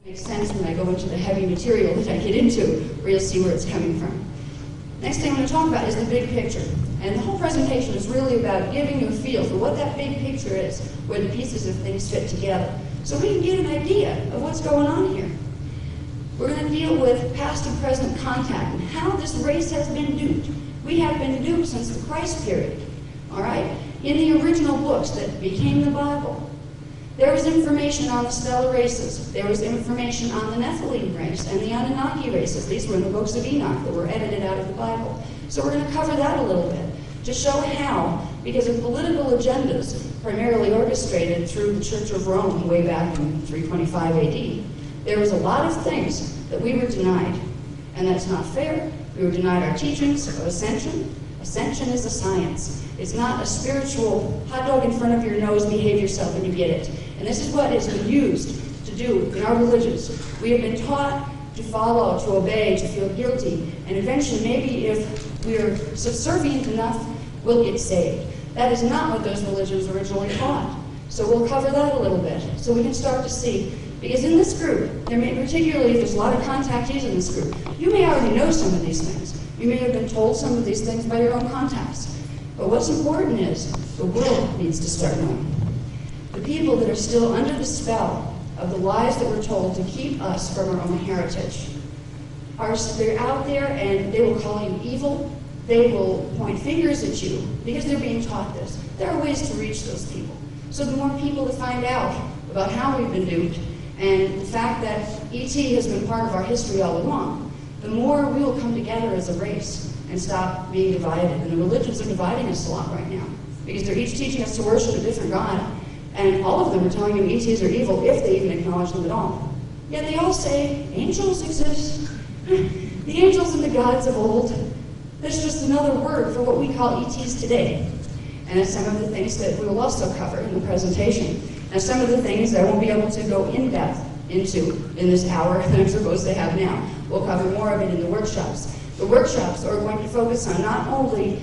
Makes sense when I go into the heavy material that I get into, where you'll see where it's coming from. Next thing I'm going to talk about is the big picture. And the whole presentation is really about giving you a feel for what that big picture is, where the pieces of things fit together, so we can get an idea of what's going on here. We're going to deal with past and present contact and how this race has been duped. We have been duped since the Christ period, all right? In the original books that became the Bible, there was information on the stellar races. There was information on the Nephilim race and the Anunnaki races. These were in the books of Enoch that were edited out of the Bible. So we're going to cover that a little bit to show how, because of political agendas, primarily orchestrated through the Church of Rome way back in 325 AD, there was a lot of things that we were denied. And that's not fair. We were denied our teachings of ascension. Ascension is a science. It's not a spiritual hot dog in front of your nose, behave yourself and you get it. And this is what has been used to do in our religions. We have been taught to follow, to obey, to feel guilty, and eventually maybe if we're subservient enough, we'll get saved. That is not what those religions originally taught. So we'll cover that a little bit so we can start to see. Because in this group, particularly if there's a lot of contactees in this group, you may already know some of these things. You may have been told some of these things by your own contacts. But what's important is the world needs to start knowing. The people that are still under the spell of the lies that we're told to keep us from our own heritage, they're out there and they will call you evil. They will point fingers at you because they're being taught this. There are ways to reach those people. So the more people that find out about how we've been duped and the fact that ET has been part of our history all along, the more we will come together as a race and stop being divided. And the religions are dividing us a lot right now because they're each teaching us to worship a different God. And all of them are telling you ETs are evil if they even acknowledge them at all. Yet they all say angels exist. The angels and the gods of old. That's just another word for what we call ETs today. And that's some of the things that we will also cover in the presentation. And some of the things that I won't be able to go in depth into in this hour that I'm supposed to have now. We'll cover more of it in the workshops. The workshops are going to focus on not only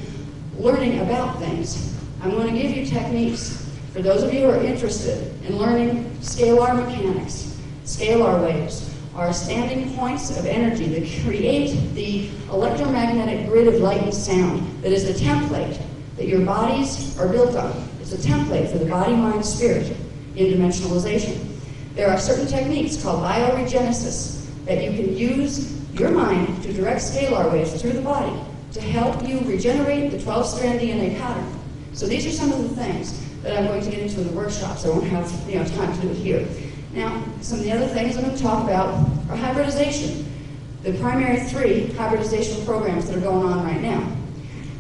learning about things, I'm going to give you techniques for those of you who are interested in learning scalar mechanics. Scalar waves are standing points of energy that create the electromagnetic grid of light and sound that is the template that your bodies are built on. It's a template for the body, mind, spirit in dimensionalization. There are certain techniques called bioregenesis that you can use your mind to direct scalar waves through the body to help you regenerate the 12-strand DNA pattern. So these are some of the things that I'm going to get into in the workshops. I won't have time to do it here. Now, some of the other things I'm going to talk about are hybridization. The primary 3 hybridization programs that are going on right now.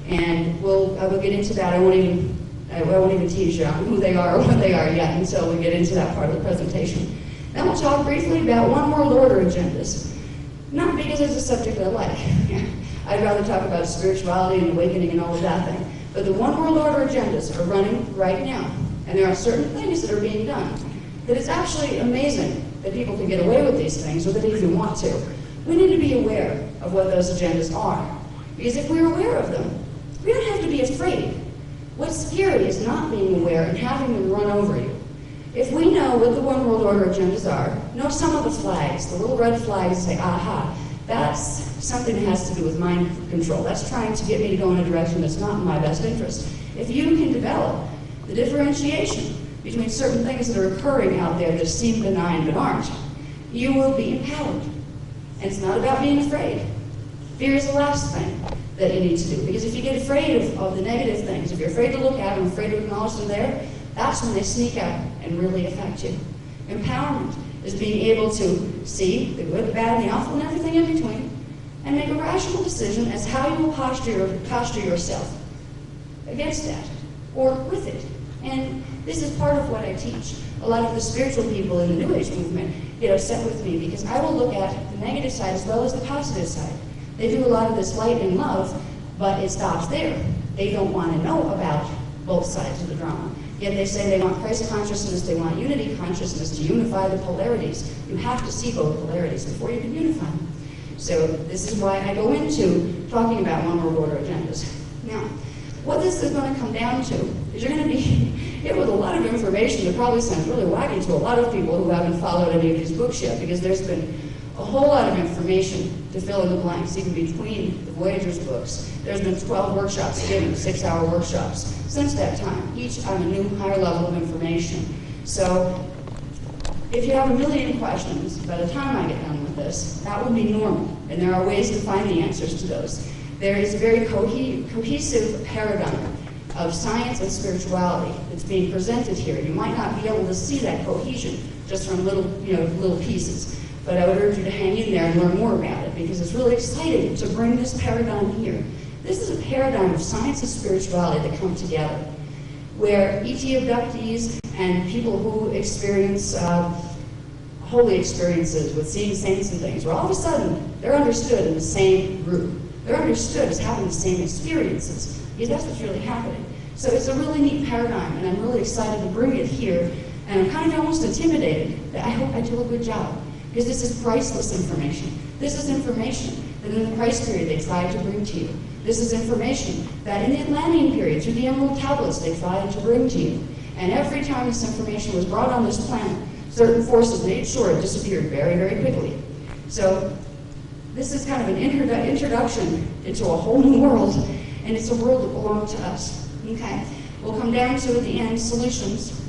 And I will get into that. I won't even tease you on who they are or what they are yet until we get into that part of the presentation. Then we'll talk briefly about one world order agendas. Not because it's a subject I like. I'd rather talk about spirituality and awakening and all of that thing. But the one world order agendas are running right now. And there are certain things that are being done that it's actually amazing that people can get away with these things or that they even want to. We need to be aware of what those agendas are. Because if we're aware of them, we don't have to be afraid. What's scary is not being aware and having them run over you. If we know what the one world order agendas are, know some of the flags, the little red flags, say, aha, that's something that has to do with mind control. That's trying to get me to go in a direction that's not in my best interest. If you can develop the differentiation between certain things that are occurring out there that seem benign but aren't, you will be empowered. And it's not about being afraid. Fear is the last thing that you need to do. Because if you get afraid of the negative things, if you're afraid to look at them, afraid to acknowledge them there, that's when they sneak out and really affect you. Empowerment is being able to see the good, the bad, and the awful, and everything in between, and make a rational decision as how you will posture yourself against that, or with it. And this is part of what I teach. A lot of the spiritual people in the New Age movement get upset with me because I will look at the negative side as well as the positive side. They do a lot of this light and love, but it stops there. They don't want to know about both sides of the drama. Yet they say they want Christ consciousness, they want unity consciousness to unify the polarities. You have to see both polarities before you can unify them. So this is why I go into talking about one world order agendas. Now, what this is going to come down to is you're going to be it with a lot of information that probably sounds really wacky to a lot of people who haven't followed any of these books yet, because there's been a whole lot of information to fill in the blanks, even between the Voyagers books. There's been 12 workshops given, 6-hour workshops, since that time, each on a new higher level of information. So if you have a million questions, by the time I get done with this, that will be normal, and there are ways to find the answers to those. There is a very cohesive paradigm of science and spirituality that's being presented here. You might not be able to see that cohesion just from little pieces, but I would urge you to hang in there and learn more about it, because it's really exciting to bring this paradigm here. This is a paradigm of science and spirituality that come together, where ET abductees and people who experience holy experiences with seeing saints and things, where all of a sudden they're understood in the same group. They're understood as having the same experiences, because that's what's really happening. So it's a really neat paradigm, and I'm really excited to bring it here, and I'm kind of almost intimidated, but I hope I do a good job, because this is priceless information. This is information that in the Christ period they tried to bring to you. This is information that in the Atlantean period, through the Emerald Tablets, they tried to bring to you. And every time this information was brought on this planet, certain forces made sure it disappeared very, very quickly. So this is kind of an introduction into a whole new world, and it's a world that belongs to us. Okay? We'll come down to, at the end, solutions.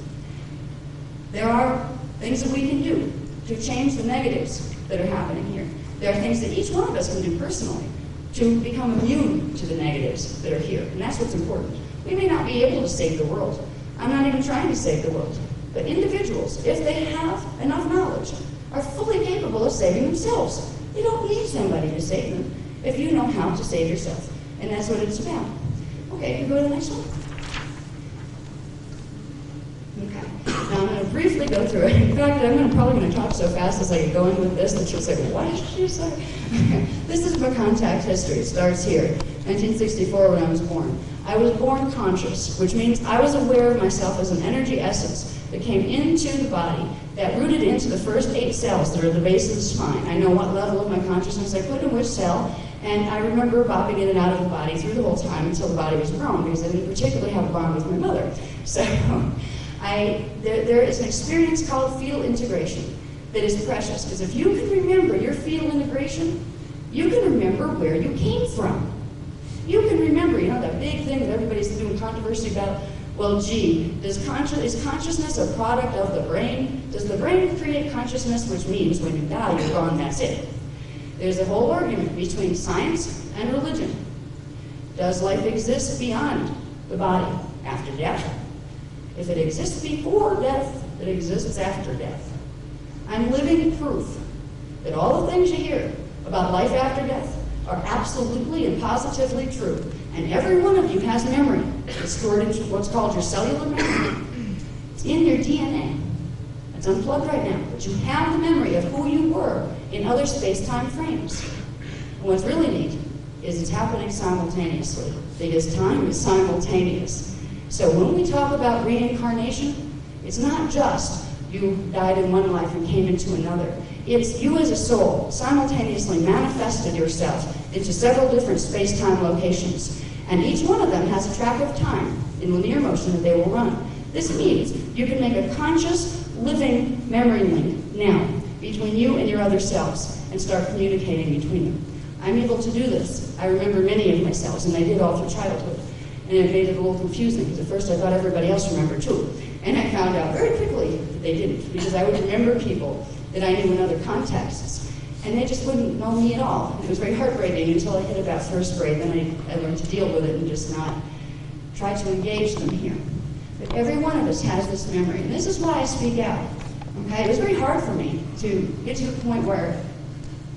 There are things that we can do to change the negatives that are happening here. There are things that each one of us can do personally to become immune to the negatives that are here, and that's what's important. We may not be able to save the world. I'm not even trying to save the world. But individuals, if they have enough knowledge, are fully capable of saving themselves. You don't need somebody to save them if you know how to save yourself. And that's what it's about. Okay, can we go to the next one? Okay. Now I'm going to briefly go through it. In fact, I'm probably going to talk so fast as I get going with this that you'll say, what did she say? Okay. This is my contact history. It starts here, 1964 when I was born. I was born conscious, which means I was aware of myself as an energy essence that came into the body, that rooted into the first 8 cells that are the base of the spine. I know what level of my consciousness I put in which cell, and I remember bobbing in and out of the body through the whole time until the body was grown, because I didn't particularly have a bond with my mother. So there is an experience called fetal integration that is precious, because if you can remember your fetal integration, you can remember where you came from. You can remember, that big thing that everybody's doing controversy about. Well, gee, is consciousness a product of the brain? Does the brain create consciousness, which means when you die, you're gone, that's it? There's a whole argument between science and religion. Does life exist beyond the body after death? If it exists before death, it exists after death. I'm living proof that all the things you hear about life after death are absolutely and positively true. And every one of you has memory. It's stored in what's called your cellular memory. It's in your DNA. It's unplugged right now, but you have the memory of who you were in other space-time frames. And what's really neat is it's happening simultaneously, because time is simultaneous. So when we talk about reincarnation, it's not just you died in one life and came into another. It's you as a soul simultaneously manifested yourself into several different space-time locations. And each one of them has a track of time in linear motion that they will run. This means you can make a conscious, living memory link now between you and your other selves and start communicating between them. I'm able to do this. I remember many of my selves, and I did all through childhood. And it made it a little confusing, because at first I thought everybody else remembered too. And I found out very quickly that they didn't, because I would remember people that I knew in other contexts, and they just wouldn't know me at all. It was very heartbreaking until I hit about first grade. Then I learned to deal with it and just not try to engage them here. But every one of us has this memory, and this is why I speak out. Okay? It was very hard for me to get to the point where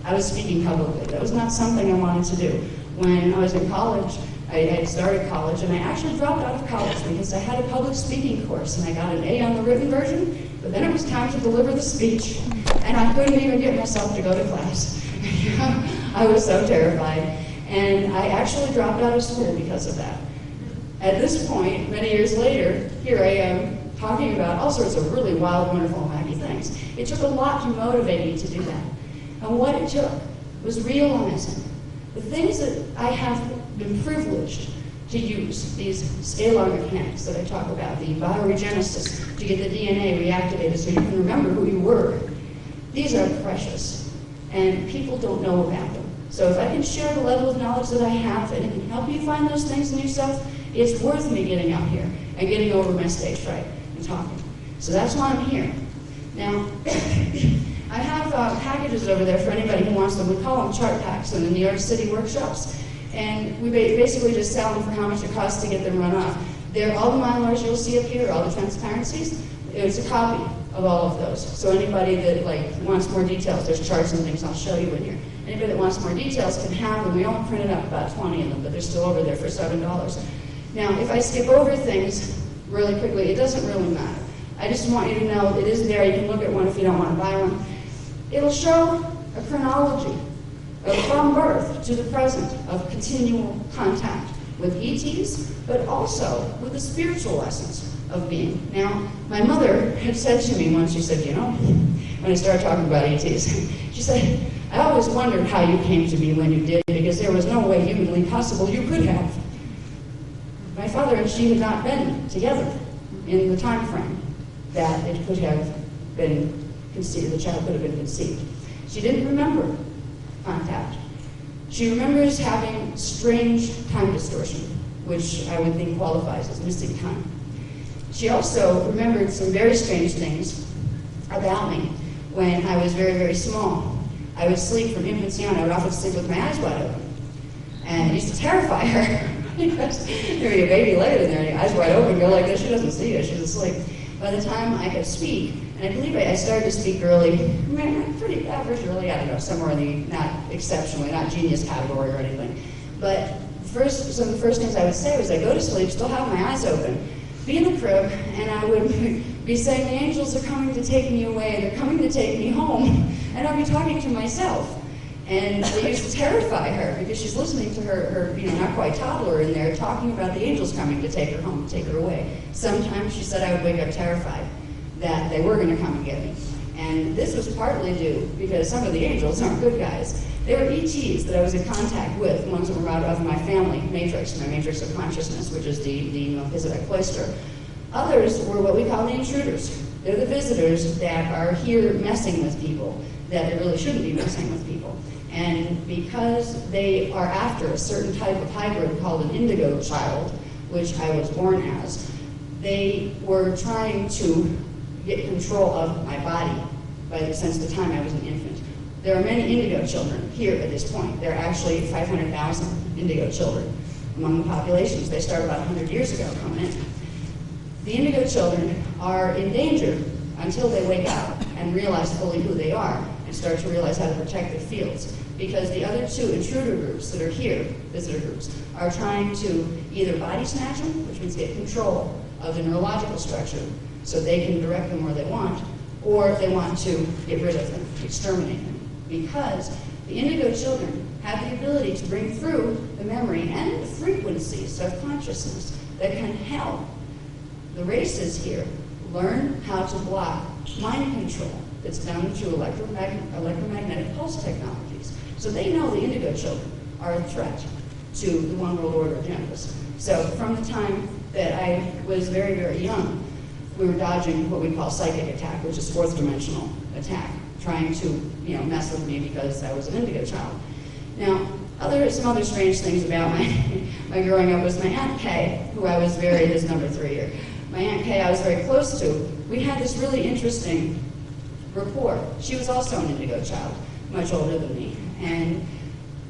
I was speaking publicly. That was not something I wanted to do. When I was in college, I had started college, and I actually dropped out of college because I had a public speaking course, and I got an A on the written version, but then it was time to deliver the speech, and I couldn't even get myself to go to class. I was so terrified, and I actually dropped out of school because of that. At this point, many years later, here I am talking about all sorts of really wild, wonderful, wacky things. It took a lot to motivate me to do that. And what it took was realizing the things that I have been privileged to use these scalar mechanics that I talk about, the bioregenesis, to get the DNA reactivated so you can remember who you were. These are precious, and people don't know about them. So if I can share the level of knowledge that I have, and it can help you find those things in yourself, it's worth me getting out here and getting over my stage fright and talking. So that's why I'm here. Now, I have packages over there for anybody who wants them. We call them chart packs in the New York City workshops. And we basically just sell them for how much it costs to get them run off. They're all the milars you'll see up here, all the transparencies. It's a copy of all of those. So anybody that wants more details, there's charts and things I'll show you in here. Anybody that wants more details can have them. We only printed up about 20 of them, but they're still over there for $7. Now, if I skip over things really quickly, it doesn't really matter. I just want you to know it is there. You can look at one if you don't want to buy one. It'll show a chronology from birth to the present of continual contact with ETs, but also with the spiritual essence of being. Now, my mother had said to me once, she said, you know, when I started talking about ETs, she said, I always wondered how you came to be when you did, because there was no way humanly possible you could have. My father and she had not been together in the time frame that it could have been conceived, the child could have been conceived. She didn't remember contact. She remembers having strange time distortion, which I would think qualifies as missing time. She also remembered some very strange things about me when I was very, very small. I would sleep from infancy on. I would often sleep with my eyes wide open. And it used to terrify her. Because there'd be a baby laying in there and your eyes wide open, go like this, she doesn't see you, she's asleep. By the time I could speak, and I believe I started to speak early, pretty average early, I don't know, somewhere in the, not exceptionally, not genius category or anything. But some of the first things I would say was I'd go to sleep, still have my eyes open, be in the crib, and I would be saying, the angels are coming to take me away, they're coming to take me home, and I'd be talking to myself. And it used to terrify her because she's listening to her not quite toddler in there talking about the angels coming to take her home, take her away. Sometimes she said I would wake up terrified that they were going to come and get me. And this was partly due because some of the angels aren't good guys. They were ETs that I was in contact with, ones that were out of my family matrix, my matrix of consciousness, which is the Melchizedek cloister. Others were what we call the intruders. They're the visitors that are here messing with people that they really shouldn't be messing with people. And because they are after a certain type of hybrid called an indigo child, which I was born as, they were trying to get control of my body since the time I was an infant. There are many indigo children here at this point. There are actually 500,000 indigo children among the populations. They started about 100 years ago coming in. The indigo children are in danger until they wake up and realize fully who they are and start to realize how to protect their fields. Because the other two intruder groups that are here, visitor groups, are trying to either body snatch them, which means get control of the neurological structure so they can direct them where they want, or they want to get rid of them, exterminate them. Because the indigo children have the ability to bring through the memory and the frequencies of consciousness that can help the races here learn how to block mind control that's done through electromagnetic pulse technologies. So they know the indigo children are a threat to the one world order agendas. So from the time that I was very, very young, we were dodging what we call psychic attack, which is fourth dimensional attack, trying to mess with me because I was an indigo child. Now, some other strange things about my growing up was my Aunt Kay, who I was his number 3 here. My Aunt Kay I was very close to. We had this really interesting rapport. She was also an indigo child, much older than me. And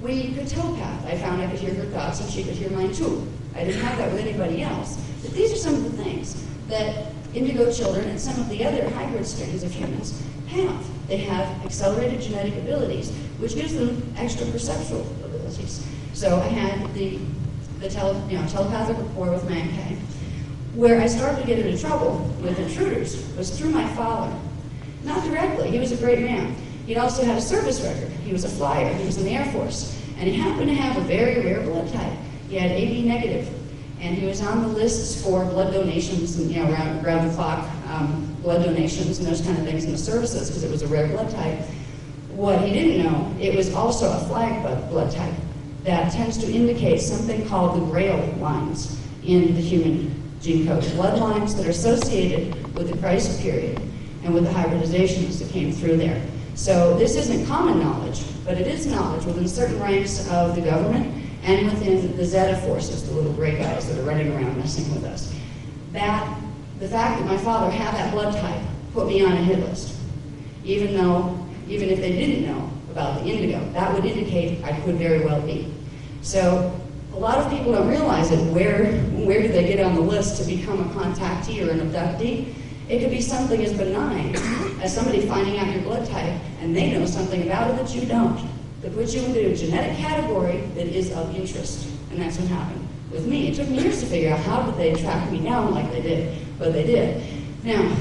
we could telepath. I found I could hear her thoughts and she could hear mine too. I didn't have that with anybody else. But these are some of the things that indigo children and some of the other hybrid strains of humans have. They have accelerated genetic abilities, which gives them extra perceptual abilities. So I had the telepathic rapport with my Aunt Kay. Where I started to get into trouble with intruders was through my father. Not directly, he was a great man. He'd also had a service record. He was a flyer, he was in the Air Force. And he happened to have a very rare blood type. He had AB negative. And he was on the lists for blood donations and round the clock blood donations and those kind of things in the services because it was a rare blood type. What he didn't know, it was also a flag blood type that tends to indicate something called the Grail lines in the human gene code, bloodlines that are associated with the crisis period and with the hybridizations that came through there. So this isn't common knowledge, but it is knowledge within certain ranks of the government and within the Zeta forces, the little gray guys that are running around messing with us. The fact that my father had that blood type put me on a hit list, even if they didn't know about the indigo, that would indicate I could very well be. So a lot of people don't realize it. Where do they get on the list to become a contactee or an abductee? It could be something as benign as somebody finding out your blood type and they know something about it that you don't. They put you into a genetic category that is of interest, and that's what happened with me. It took me years to figure out how did they track me down like they did, but they did. Now,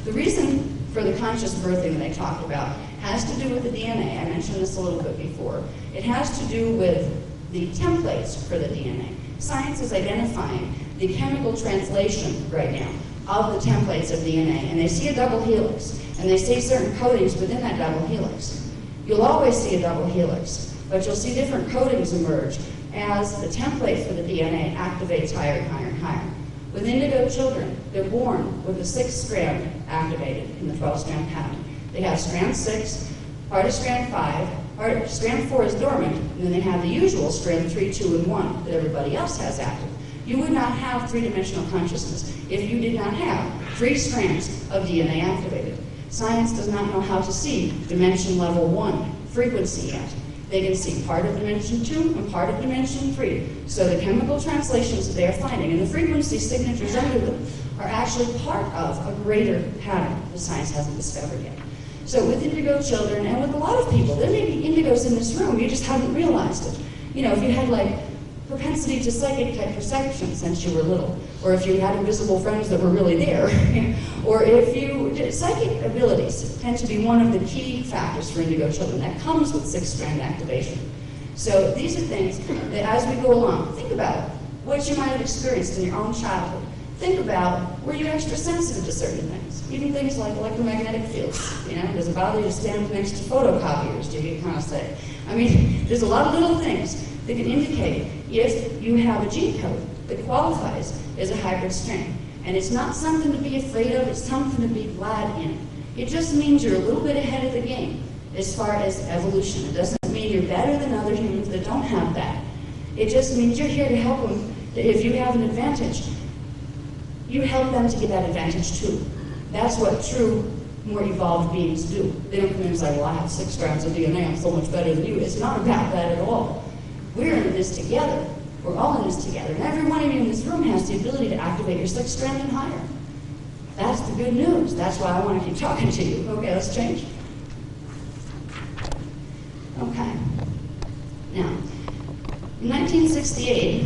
the reason for the conscious birthing that I talked about has to do with the DNA. I mentioned this a little bit before. It has to do with the templates for the DNA. Science is identifying the chemical translation right now of the templates of DNA, and they see a double helix, and they see certain codings within that double helix. You'll always see a double helix, but you'll see different codings emerge as the template for the DNA activates higher and higher and higher. With indigo children, they're born with the 6th strand activated in the 12-strand pattern. They have strand 6, part of strand 5, strand 4 is dormant, and then they have the usual strand 3, 2, and 1 that everybody else has active. You would not have three-dimensional consciousness if you did not have 3 strands of DNA activated. Science does not know how to see dimension level 1 frequency yet. They can see part of dimension 2 and part of dimension 3. So the chemical translations that they are finding and the frequency signatures under them are actually part of a greater pattern that science hasn't discovered yet. So with indigo children and with a lot of people, there may be indigos in this room, you just haven't realized it. You know, if you had like propensity to psychic type perception since you were little, or if you had invisible friends that were really there, or if you, psychic abilities tend to be one of the key factors for indigo children. That comes with 6-strand activation. So these are things that as we go along, think about what you might have experienced in your own childhood. Think about, were you extra sensitive to certain things? Even things like electromagnetic fields. You know, does it bother you to stand next to photocopiers? Do you get kind of sick? I mean, there's a lot of little things that can indicate if you have a gene code that qualifies as a hybrid strain. And it's not something to be afraid of, it's something to be glad in. It just means you're a little bit ahead of the game as far as evolution. It doesn't mean you're better than other humans that don't have that. It just means you're here to help them. If you have an advantage, you help them to get that advantage too. That's what true, more evolved beings do. They don't come in and say, well, I have 6 strands of DNA, I'm so much better than you. It's not about that at all. We're in this together. We're all in this together. And every one of you in this room has the ability to activate your 6th strand and higher. That's the good news. That's why I want to keep talking to you. Okay, let's change. Okay. Now, in 1968,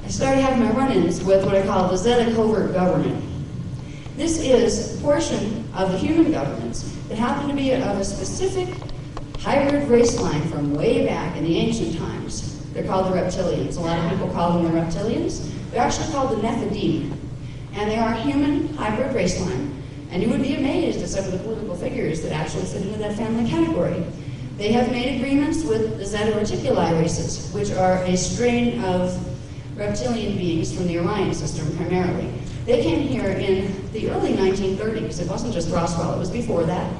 I started having my run-ins with what I call the Zeta covert government. This is a portion of the human governments that happen to be of a specific hybrid race line from way back in the ancient times. They're called the reptilians. A lot of people call them the reptilians. They're actually called the Nephidim. And they are a human hybrid race line. And you would be amazed at some of the political figures that actually fit into that family category. They have made agreements with the Zeta Reticuli races, which are a strain of reptilian beings from the Orion system primarily. They came here in the early 1930s. It wasn't just Roswell, it was before that.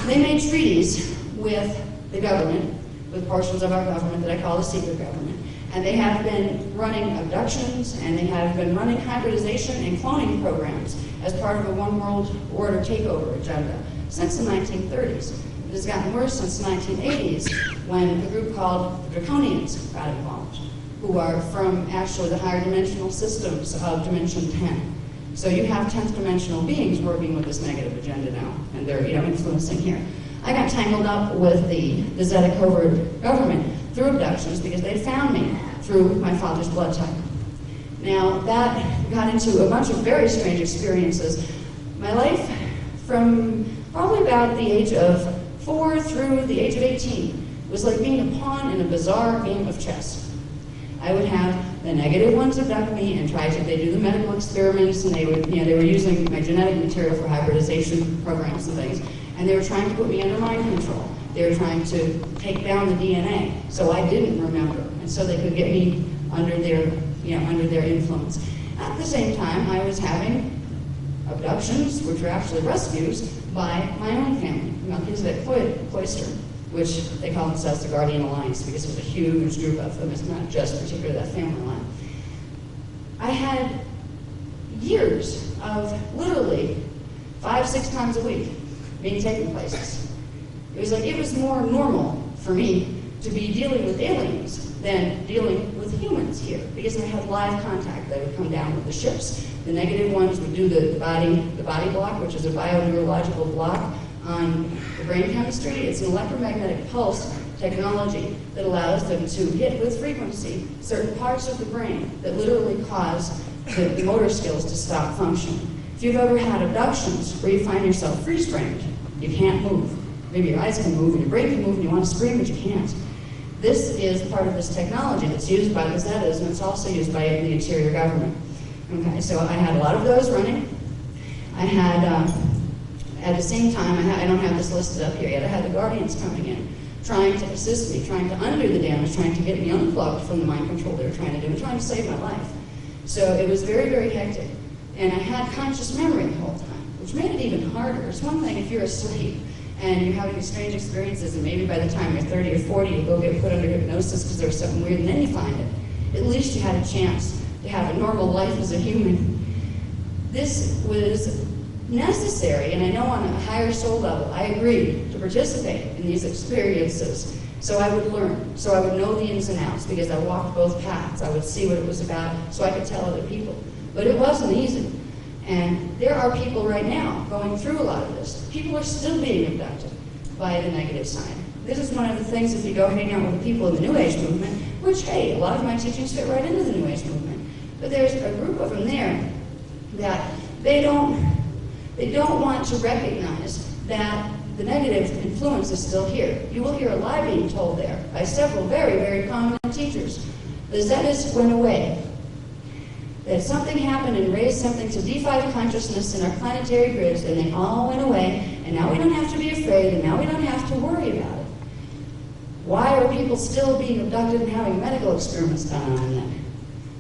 They made treaties with the government, with portions of our government that I call the secret government. And they have been running abductions, and they have been running hybridization and cloning programs as part of a one world order takeover agenda since the 1930s. It has gotten worse since the 1980s when a group called the Draconians got involved, who are from actually the higher dimensional systems of Dimension 10. So you have 10th dimensional beings working with this negative agenda now, and they're influencing here. I got tangled up with the Zeta covert government through abductions because they found me through my father's blood type. Now, that got into a bunch of very strange experiences. My life from probably about the age of 4 through the age of 18 was like being a pawn in a bizarre game of chess. I would have The negative ones abduct me and they do the medical experiments, and they were using my genetic material for hybridization programs and things, and they were trying to put me under mind control. They were trying to take down the DNA, so I didn't remember, and so they could get me under their influence. At the same time, I was having abductions, which were actually rescues, by my own family, Melchizedek Cloister, which they call themselves the Guardian Alliance because it was a huge group of them. It's not just particularly that family line. I had years of literally 5-6 times a week being taken places. It was more normal for me to be dealing with aliens than dealing with humans here, because I had live contact. They would come down with the ships. The negative ones would do the body block, which is a bioneurological block on the brain chemistry. It's an electromagnetic pulse technology that allows them to hit with frequency certain parts of the brain that literally cause the motor skills to stop functioning. If you've ever had abductions where you find yourself freeze-framed, you can't move. Maybe your eyes can move and your brain can move and you want to scream, but you can't. This is part of this technology that's used by the Zetas, and it's also used by the interior government. Okay, so I had a lot of those running. I had, at the same time, I don't have this listed up here yet, I had the Guardians coming in, trying to assist me, trying to undo the damage, trying to get me unplugged from the mind control they were trying to do, and trying to save my life. So it was very, very hectic. And I had conscious memory the whole time, which made it even harder. It's one thing if you're asleep and you're having these strange experiences, and maybe by the time you're 30 or 40, you go get put under hypnosis because there was something weird, and then you find it. At least you had a chance to have a normal life as a human. This was necessary, and I know on a higher soul level, I agreed to participate in these experiences so I would learn, so I would know the ins and outs, because I walked both paths. I would see what it was about so I could tell other people. But it wasn't easy. And there are people right now going through a lot of this. People are still being abducted by the negative side. This is one of the things, if you go hang out with the people in the New Age movement, which, hey, a lot of my teachings fit right into the New Age movement. But there's a group of them there that they don't want to recognize that the negative influence is still here. You will hear a lie being told there by several very, very prominent teachers. The Zetas went away. That something happened and raised something to D5 consciousness in our planetary grids, and they all went away, and now we don't have to be afraid, and now we don't have to worry about it. Why are people still being abducted and having medical experiments done on them?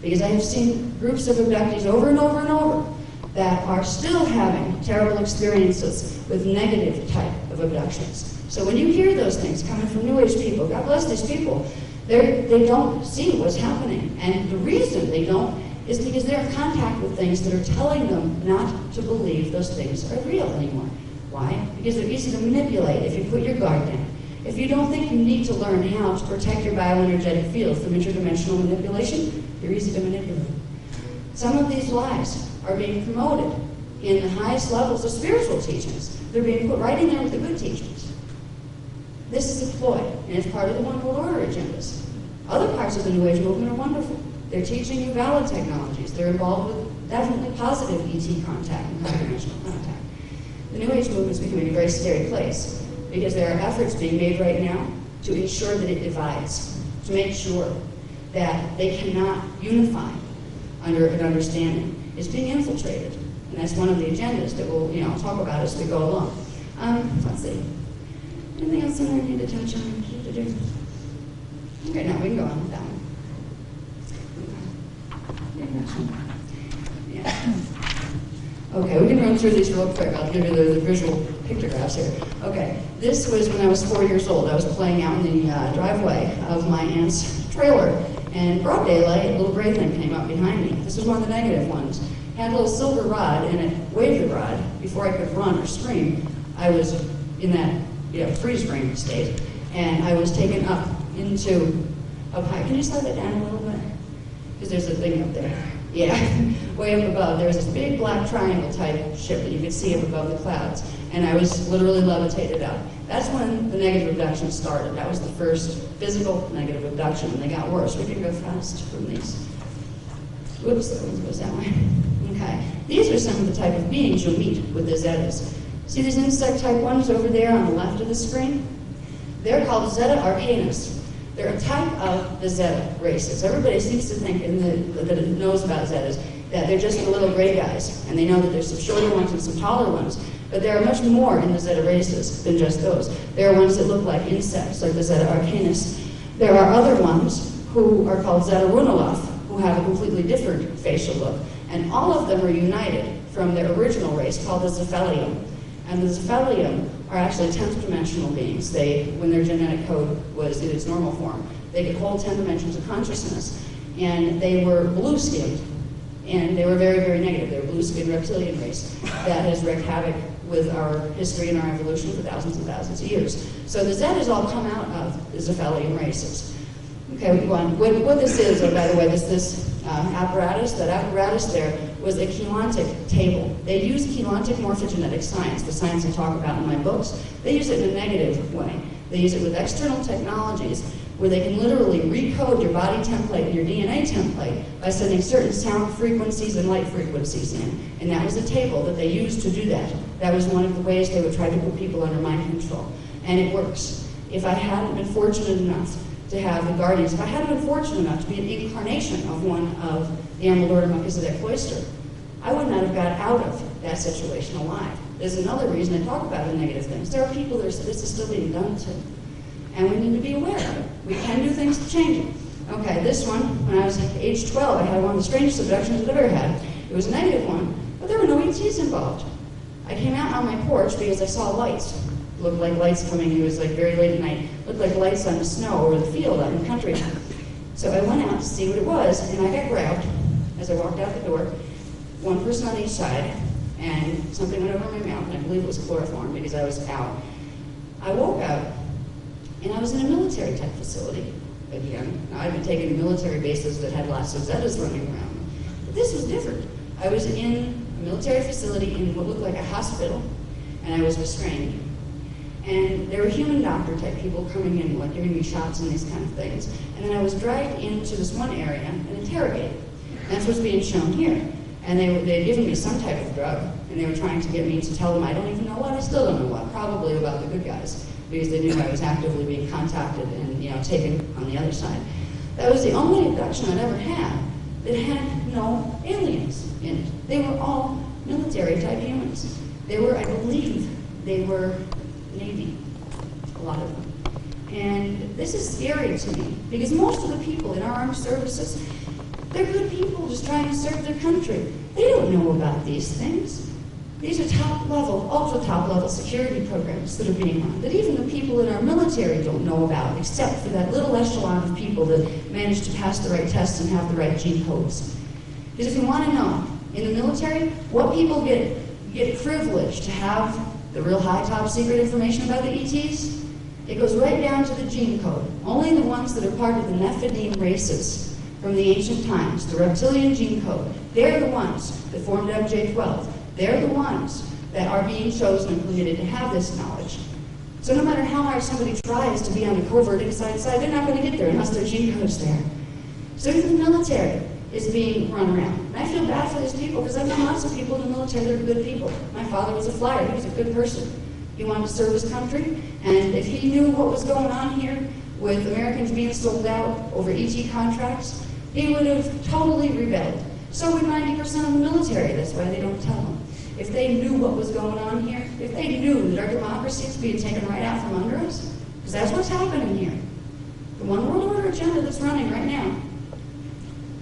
Because I have seen groups of abductees over and over and over that are still having terrible experiences with negative type of abductions. So when you hear those things coming from New Age people, God bless these people, they don't see what's happening. And the reason they don't is because they're in contact with things that are telling them not to believe those things are real anymore. Why? Because they're easy to manipulate if you put your guard down. If you don't think you need to learn how to protect your bioenergetic field from interdimensional manipulation, you're easy to manipulate. Some of these lies are being promoted in the highest levels of spiritual teachings. They're being put right in there with the good teachings. This is a ploy, and it's part of the One World Order agendas. Other parts of the New Age movement are wonderful. They're teaching you valid technologies. They're involved with definitely positive ET contact and high-dimensional contact. The New Age movement is becoming a very scary place because there are efforts being made right now to ensure that it divides, to make sure that they cannot unify under an understanding. It's being infiltrated, and that's one of the agendas that we'll talk about as we go along. Let's see. Anything else I need to touch on? Okay, now we can go on with that one. Yeah. Okay, we can run through these real quick. I'll give you the visual pictographs here. Okay, this was when I was 4 years old. I was playing out in the driveway of my aunt's trailer, and broad daylight, a little gray thing came up behind me. This was one of the negative ones. It had a little silver rod, and it waved the rod. Before I could run or scream, I was in that freeze frame state, and I was taken up into up high. Can you slow that down a little bit? Because there's a thing up there. Yeah, way up above. There was this big black triangle type ship that you could see up above the clouds, and I was literally levitated up. That's when the negative abduction started. That was the first physical negative abduction, and they got worse. We can go fast from these. Whoops, that one goes that way. Okay, these are some of the type of beings you'll meet with the Zetas. See these insect type ones over there on the left of the screen? They're called Zeta Arcanus. They're a type of the Zeta races. Everybody seems to think that it knows about Zetas, that they're just the little gray guys, and they know that there's some shorter ones and some taller ones. But there are much more in the Zeta races than just those. There are ones that look like insects, like the Zeta arcanus. There are other ones who are called Zeta Runelov, who have a completely different facial look. And all of them are united from their original race called the Zephelium. And the Zephelium are actually 10th dimensional beings. When their genetic code was in its normal form, they could hold 10 dimensions of consciousness. And they were blue-skinned. And they were very, very negative. They were blue-skinned reptilian race that has wreaked havoc with our history and our evolution for thousands and thousands of years. So the Zetas all come out of the Zephelium races. Okay, we go on. What this is, by the way, this apparatus, that apparatus there was a chelantic table. They use chelantic morphogenetic science, the science I talk about in my books. They use it in a negative way. They use it with external technologies where they can literally recode your body template and your DNA template by sending certain sound frequencies and light frequencies in. And that was a table that they used to do that. That was one of the ways they would try to put people under mind control. And it works. If I hadn't been fortunate enough to have the guardians, if I hadn't been fortunate enough to be an incarnation of one of the Amalur Melchizedek Cloister, I would not have got out of that situation alive. There's another reason I talk about the negative things. There are people that this is still being done to. And we need to be aware of it. We can do things to change it. Okay, this one, when I was age 12, I had one of the strangest abductions I've ever had. It was a negative one, but there were no ETs involved. I came out on my porch because I saw lights. It looked like lights coming. It was like very late at night. It looked like lights on the snow or the field out in the country. So I went out to see what it was, and I got grabbed as I walked out the door. One person on each side, and something went over my mouth, and I believe it was chloroform because I was out. I woke up, and I was in a military-type facility again. Now, I'd been taken to military bases that had lots of Zetas running around. But this was different. I was in a military facility in what looked like a hospital, and I was restrained. And there were human doctor-type people coming in, like giving me shots and these kind of things. And then I was dragged into this one area and interrogated. And that's what's being shown here. And they had given me some type of drug, and they were trying to get me to tell them I don't even know what, I still don't know what, probably about the good guys, because they knew I was actively being contacted and taken on the other side. That was the only abduction I'd ever had that had no aliens in it. They were all military-type humans. They were, I believe, they were Navy, a lot of them. And this is scary to me, because most of the people in our armed services, they're good people just trying to serve their country. They don't know about these things. These are top-level, ultra-top-level security programs that are being run, that even the people in our military don't know about, except for that little echelon of people that manage to pass the right tests and have the right gene codes. Because if you want to know, in the military, what people get privileged to have the real high top-secret information about the ETs, it goes right down to the gene code. Only the ones that are part of the Nephilim races from the ancient times, the reptilian gene code, they're the ones that formed MJ12. They're the ones that are being chosen and permitted to have this knowledge. So no matter how hard somebody tries to be on the covert inside, they're not going to get there unless their gene code's there. So even the military is being run around. And I feel bad for these people because I've known lots of people in the military that are good people. My father was a flyer. He was a good person. He wanted to serve his country, and if he knew what was going on here with Americans being sold out over ET contracts, he would have totally rebelled. So would 90% of the military. That's why they don't tell them. If they knew what was going on here, if they knew that our democracy is being taken right out from under us, because that's what's happening here. The one world order agenda that's running right now,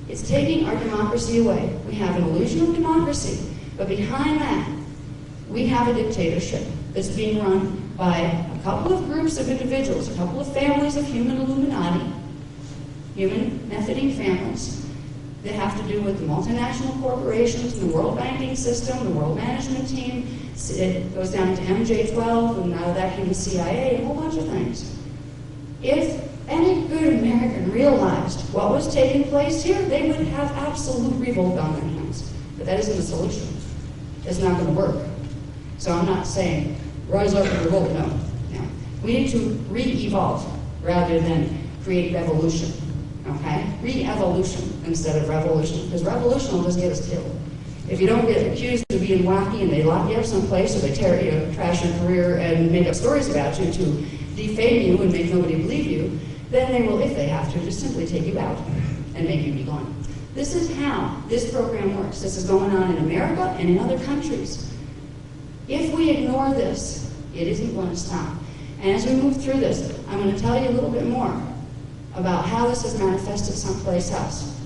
it's taking our democracy away. We have an illusion of democracy, but behind that, we have a dictatorship that's being run by a couple of groups of individuals, a couple of families of human Illuminati, human Nephilim families, that have to do with the multinational corporations, the world banking system, the world management team. It goes down to MJ12, and out of that came the CIA, and a whole bunch of things. If any good American realized what was taking place here, they would have absolute revolt on their hands. But that isn't the solution. It's not going to work. So I'm not saying rise up and revolt, no. We need to re-evolve rather than create revolution. Okay? Re-evolution instead of revolution, because revolution will just get us killed. If you don't get accused of being wacky and they lock you up someplace or they trash your career and make up stories about you to defame you and make nobody believe you, then they will, if they have to, just simply take you out and make you be gone. This is how this program works. This is going on in America and in other countries. If we ignore this, it isn't going to stop. And as we move through this, I'm going to tell you a little bit more about how this is manifested someplace else,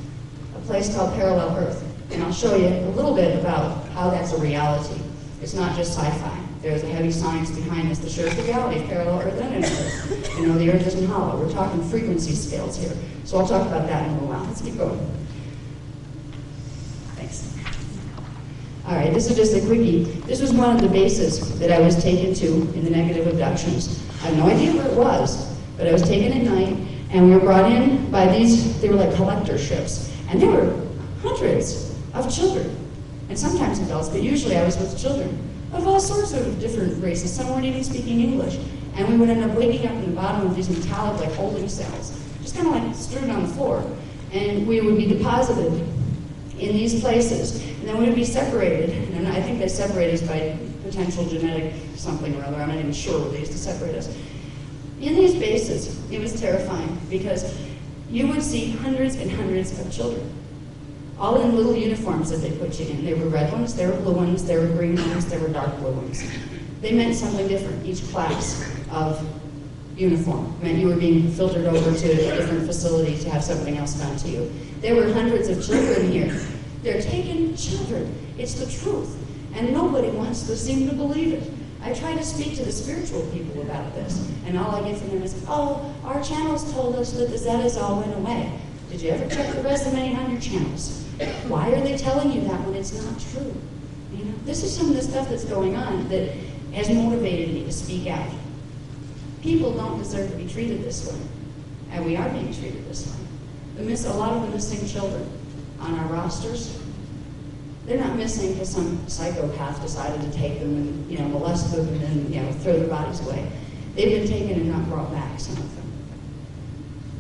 a place called Parallel Earth. And I'll show you a little bit about how that's a reality. It's not just sci-fi. There's a heavy science behind this that shows the reality of parallel Earth and Earth. You know, the Earth isn't hollow. We're talking frequency scales here. So I'll talk about that in a little while. Let's keep going. Thanks. All right, this is just a quickie. This was one of the bases that I was taken to in the negative abductions. I have no idea where it was, but I was taken at night, and we were brought in by these, they were like collector ships, and there were hundreds of children, and sometimes adults, but usually I was with children of all sorts of different races. Some weren't even speaking English, and we would end up waking up in the bottom of these metallic like holding cells, just kind of like strewn on the floor, and we would be deposited in these places, and then we would be separated, and I think they separate us by potential genetic something or other. I'm not even sure what they used to separate us. In these bases, it was terrifying because you would see hundreds and hundreds of children, all in little uniforms that they put you in. There were red ones, there were blue ones, there were green ones, there were dark blue ones. They meant something different. Each class of uniform meant you were being filtered over to a different facility to have something else done to you. There were hundreds of children here. They're taking children. It's the truth. And nobody wants to seem to believe it. I try to speak to the spiritual people about this, and all I get from them is, oh, our channels told us that the Zetas all went away. Did you ever check the resume on your channels? Why are they telling you that when it's not true? You know, this is some of the stuff that's going on that has motivated me to speak out. People don't deserve to be treated this way, and we are being treated this way. A lot of the missing children on our rosters, they're not missing because some psychopath decided to take them and, you know, molest them and then, you know, throw their bodies away. They've been taken and not brought back, some of them.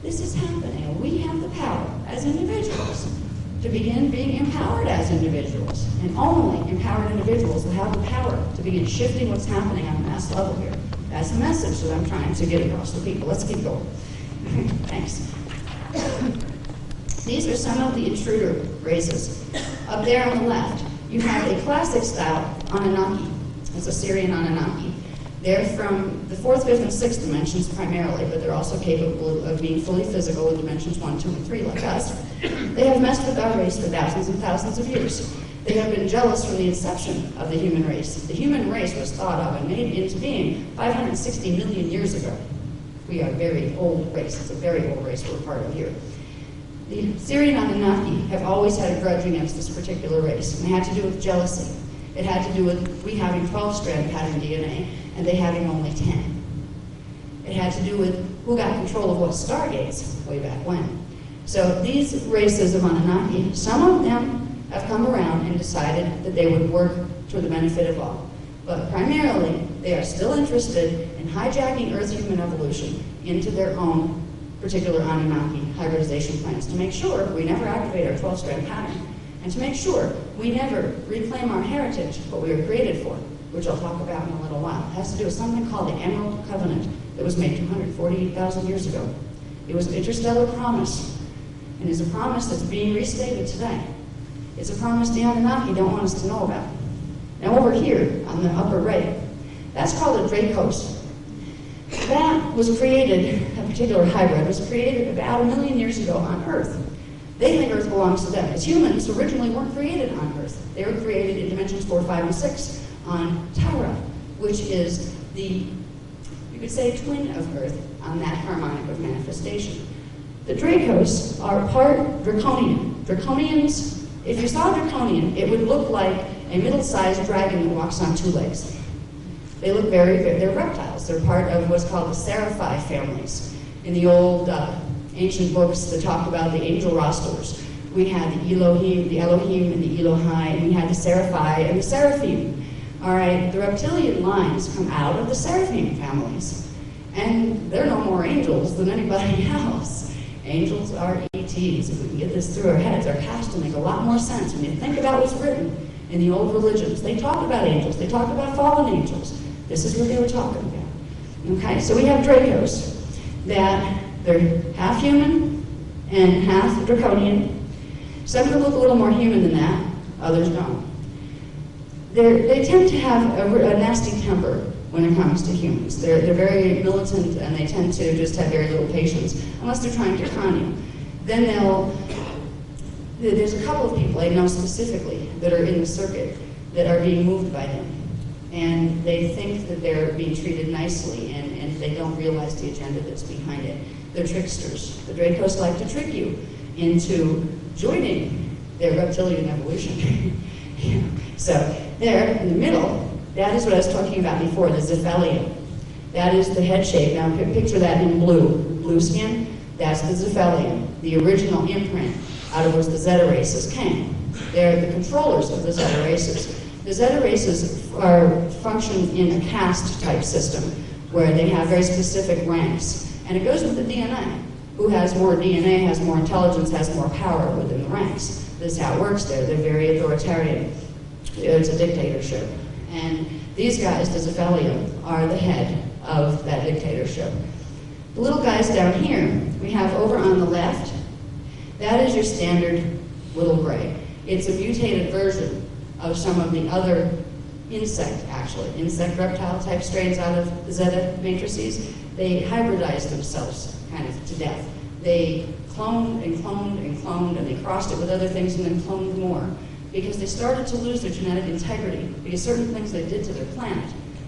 This is happening, and we have the power as individuals to begin being empowered as individuals. And only empowered individuals will have the power to begin shifting what's happening on a mass level here. That's the message that I'm trying to get across to people. Let's keep going. Thanks. These are some of the intruder races. Up there on the left, you have a classic style Anunnaki. It's a Syrian Anunnaki. They're from the 4th, 5th, and 6th dimensions primarily, but they're also capable of being fully physical in dimensions 1, 2, and 3 like us. They have messed with our race for thousands and thousands of years. They have been jealous from the inception of the human race. The human race was thought of and made into being 560 million years ago. We are a very old race. It's a very old race we're part of here. The Syrian Anunnaki have always had a grudge against this particular race, and it had to do with jealousy. It had to do with we having 12-strand pattern DNA and they having only 10. It had to do with who got control of what stargates way back when. So these races of Anunnaki, some of them have come around and decided that they would work for the benefit of all. But primarily, they are still interested in hijacking Earth's human evolution into their own particular Anunnaki hybridization plans to make sure we never activate our 12-strand pattern and to make sure we never reclaim our heritage, what we were created for, which I'll talk about in a little while. It has to do with something called the Emerald Covenant that was made 248,000 years ago. It was an interstellar promise, and it's a promise that's being restated today. It's a promise the Anunnaki don't want us to know about. Now over here, on the upper right, that's called a Dracos. That was created, a particular hybrid, was created about 1 million years ago on Earth. They think Earth belongs to them. As humans originally weren't created on Earth. They were created in dimensions 4, 5, and 6 on Tara, which is the, you could say, twin of Earth on that harmonic of manifestation. The Dracos are part Draconian. Draconians, if you saw a Draconian, it would look like a middle-sized dragon that walks on 2 legs. They look they're reptiles. They're part of what's called the Seraphi families. In the old ancient books that talk about the angel rosters, we had the Elohim, and the Elohai, and we had the Seraphi and the Seraphim. All right, the reptilian lines come out of the Seraphim families, and they're no more angels than anybody else. Angels are ETs. If we can get this through our heads, our past will make a lot more sense when you think about what's written in the old religions. They talked about angels. They talked about fallen angels. This is what they were talking about. Okay, so we have Dracos that They're half human and half draconian. Some look a little more human than that, others don't. They tend to have a nasty temper when it comes to humans. They're very militant, and they tend to just have very little patience, unless they're trying to con you. Then there's a couple of people I know specifically that are in the circuit that are being moved by them. And they think that they're being treated nicely, and they don't realize the agenda that's behind it. They're tricksters. The Dracos like to trick you into joining their reptilian evolution. So there, in the middle, that is what I was talking about before, the Zephelium. That is the head shape. Now picture that in blue skin. That's the Zephelium, the original imprint out of which the Zeta races came. They're the controllers of the Zeta races. The Zeta races function in a caste type system where they have very specific ranks. And it goes with the DNA. Who has more DNA, has more intelligence, has more power within the ranks. This is how it works there. They're very authoritarian. It's a dictatorship. And these guys, the Zephelium, are the head of that dictatorship. The little guys down here, we have over on the left, that is your standard little gray. It's a mutated version of some of the other insect reptile type strains out of the Zeta matrices. They hybridized themselves kind of to death. They cloned and cloned and cloned, and they crossed it with other things and then cloned more because they started to lose their genetic integrity because certain things they did to their planet.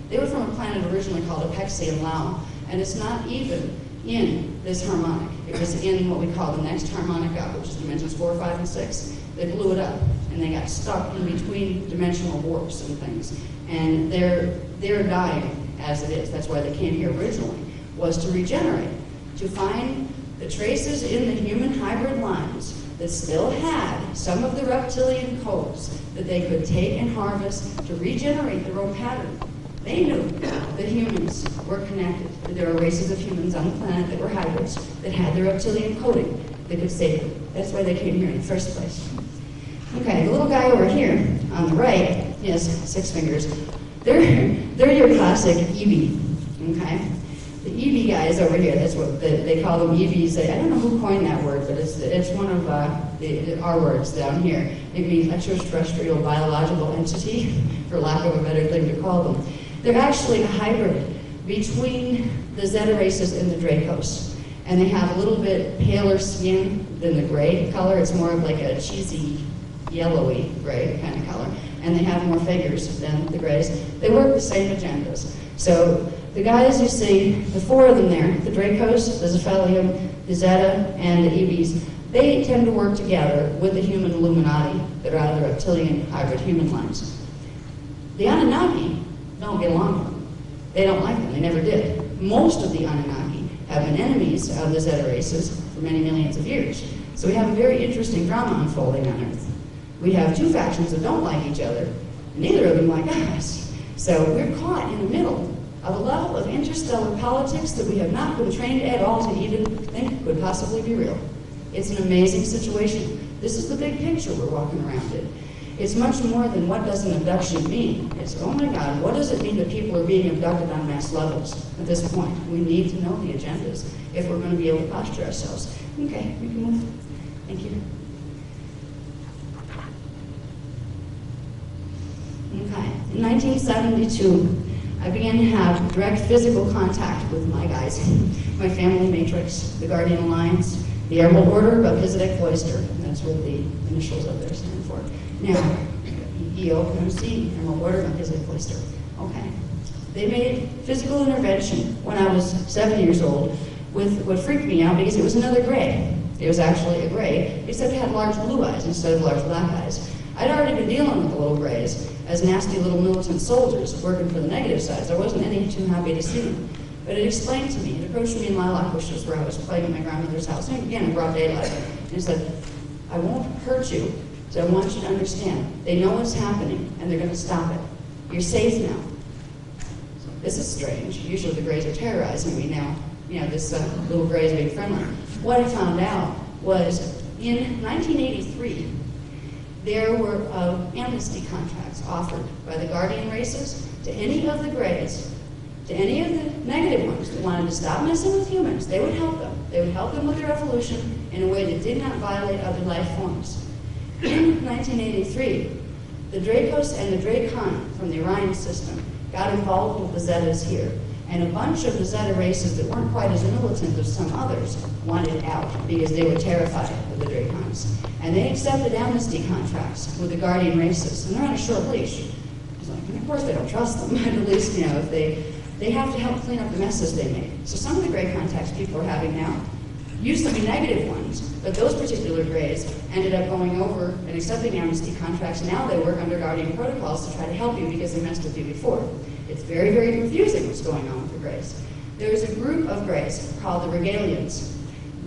They were from a planet originally called Apexi and Lao, and it's not even in this harmonic. It was in what we call the next harmonic up, which is dimensions 4, 5, and 6. They blew it up, and they got stuck in between dimensional warps and things. And they're dying as it is. That's why they came here originally, was to regenerate, to find the traces in the human hybrid lines that still had some of the reptilian codes that they could take and harvest to regenerate their own pattern. They knew that humans were connected. There were races of humans on the planet that were hybrids, that had the reptilian coding that could save them. That's why they came here in the first place. Okay, the little guy over here on the right, he has 6 fingers. They're your classic EV, okay? The EV guys over here, that's what they call them EVs. I don't know who coined that word, but it's one of our words down here. It means extraterrestrial biological entity, for lack of a better thing to call them. They're actually a hybrid between the Zeta races and the Dracos. And they have a little bit paler skin than the gray color. It's more of like a cheesy, yellowy gray kind of color. And they have more figures than the grays. They work the same agendas. So the guys you see, the 4 of them there, the Dracos, the Zephelium, the Zeta, and the EVs, they tend to work together with the human Illuminati that are out of the reptilian hybrid human lines. The Anunnaki don't get along with them. They don't like them. They never did. Most of the Anunnaki have been enemies of the Zeta races for many millions of years. So we have a very interesting drama unfolding on Earth. We have 2 factions that don't like each other, and neither of them like us. So we're caught in the middle of a level of interstellar politics that we have not been trained at all to even think could possibly be real. It's an amazing situation. This is the big picture we're walking around in. It's much more than what does an abduction mean. It's, oh my God, what does it mean that people are being abducted on mass levels at this point? We need to know the agendas if we're going to be able to posture ourselves. Okay, we can move. Thank you. Okay, in 1972, I began to have direct physical contact with my guys, my family matrix, the Guardian Alliance, the Emerald Order of Melchizedek Cloister. That's what the initials of there stand for. Now, EOMC, Emerald Order of Melchizedek Cloister. Okay. They made physical intervention when I was 7 years old with what freaked me out because it was another gray. It was actually a gray, except it had large blue eyes instead of large black eyes. I'd already been dealing with the little grays as nasty little militant soldiers working for the negative sides. I wasn't any too happy to see them. But it explained to me, it approached me in lilac bushes where I was playing at my grandmother's house, and again in broad daylight, and it said, I won't hurt you, so I want you to understand. They know what's happening, and they're going to stop it. You're safe now. So this is strange. Usually the grays are terrorizing me now. You know, this little gray is being friendly. What I found out was in 1983, there were amnesty contracts offered by the Guardian races to any of the grays to any of the negative ones that wanted to stop messing with humans, they would help them. They would help them with their evolution in a way that did not violate other life forms. In 1983, the Dracos and the Dracon from the Orion system got involved with the Zetas here, and a bunch of the Zeta races that weren't quite as militant as some others wanted out because they were terrified of the Dracons. And they accepted amnesty contracts with the Guardian races, and they're on a short leash. It's like, and of course they don't trust them, but at least, you know, if they have to help clean up the messes they made. So some of the gray contacts people are having now used to be negative ones, but those particular grays ended up going over and accepting amnesty contracts. Now they work under Guardian protocols to try to help you because they messed with you before. It's very, very confusing what's going on with the grays. There's a group of grays called the Regalians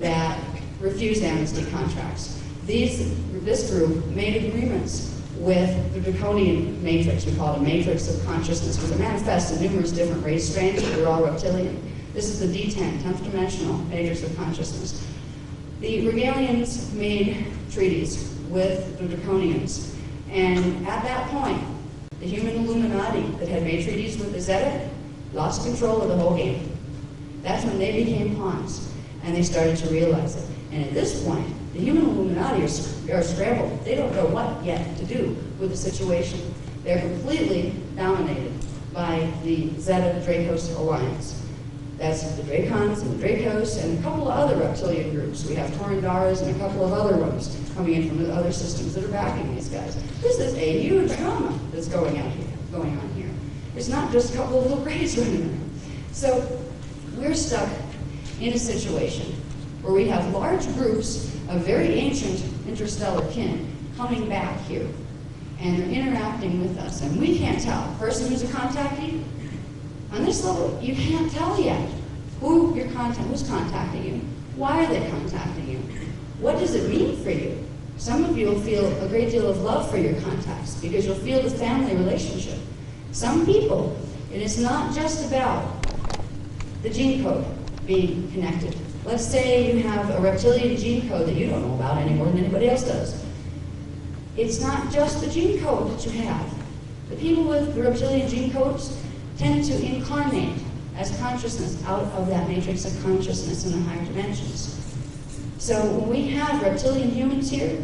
that refused amnesty contracts. This group made agreements with the Draconian matrix. We call it a matrix of consciousness, because it manifests in numerous different race strains, but they're all reptilian. This is the D10, 10th dimensional matrix of consciousness. The Regalians made treaties with the Draconians, and at that point, the human Illuminati that had made treaties with the Zeta lost control of the whole game. That's when they became pawns, and they started to realize it. And at this point, the human Illuminati are scrambled. They don't know what yet to do with the situation. They're completely dominated by the Zeta Dracos Alliance. That's the Dracons and the Dracos and a couple of other reptilian groups. We have Torandaras and a couple of other ones coming in from the other systems that are backing these guys. This is a huge drama that's going on here. It's not just a couple of little grays running around. So we're stuck in a situation where we have large groups of very ancient interstellar kin coming back here, and they're interacting with us, and we can't tell. The person who's a contactee, on this level, you can't tell yet who's contacting you. Why are they contacting you? What does it mean for you? Some of you will feel a great deal of love for your contacts because you'll feel the family relationship. Some people, it is not just about the gene code being connected. Let's say you have a reptilian gene code that you don't know about any more than anybody else does. It's not just the gene code that you have. The people with the reptilian gene codes tend to incarnate as consciousness out of that matrix of consciousness in the higher dimensions. So when we have reptilian humans here,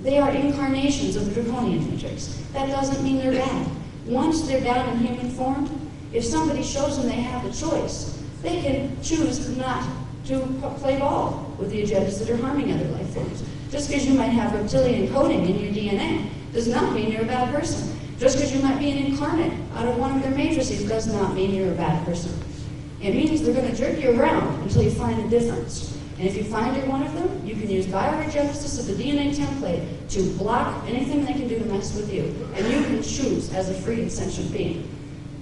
they are incarnations of the draconian matrix. That doesn't mean they're bad. Once they're down in human form, if somebody shows them they have the choice, they can choose not to play ball with the agendas that are harming other life forms. Just because you might have reptilian coding in your DNA does not mean you're a bad person. Just because you might be an incarnate out of one of their matrices does not mean you're a bad person. It means they're going to jerk you around until you find a difference. And if you find you're one of them, you can use bioregenesis of the DNA template to block anything they can do to mess with you. And you can choose as a free and sentient being,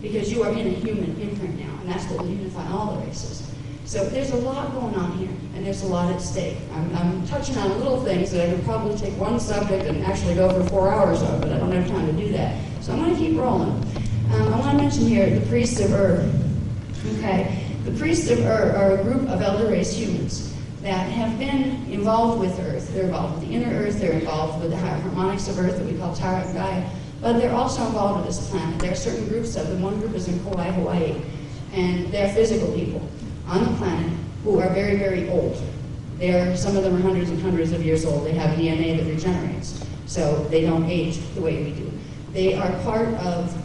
because you are in a human imprint now, and that's what will unify all the races. So there's a lot going on here, and there's a lot at stake. I'm touching on little things that I could probably take one subject and actually go for 4 hours of, but I don't have time to do that. So I'm going to keep rolling. I want to mention here the priests of Ur. Okay, the priests of Ur are a group of elder race humans that have been involved with Earth. They're involved with the inner Earth. They're involved with the higher harmonics of Earth that we call Tara and Gaia. But they're also involved with this planet. There are certain groups of them. One group is in Kauai, Hawaii, and they're physical people on the planet who are very, very old. Some of them are hundreds and hundreds of years old. They have DNA that regenerates, so they don't age the way we do. They are part of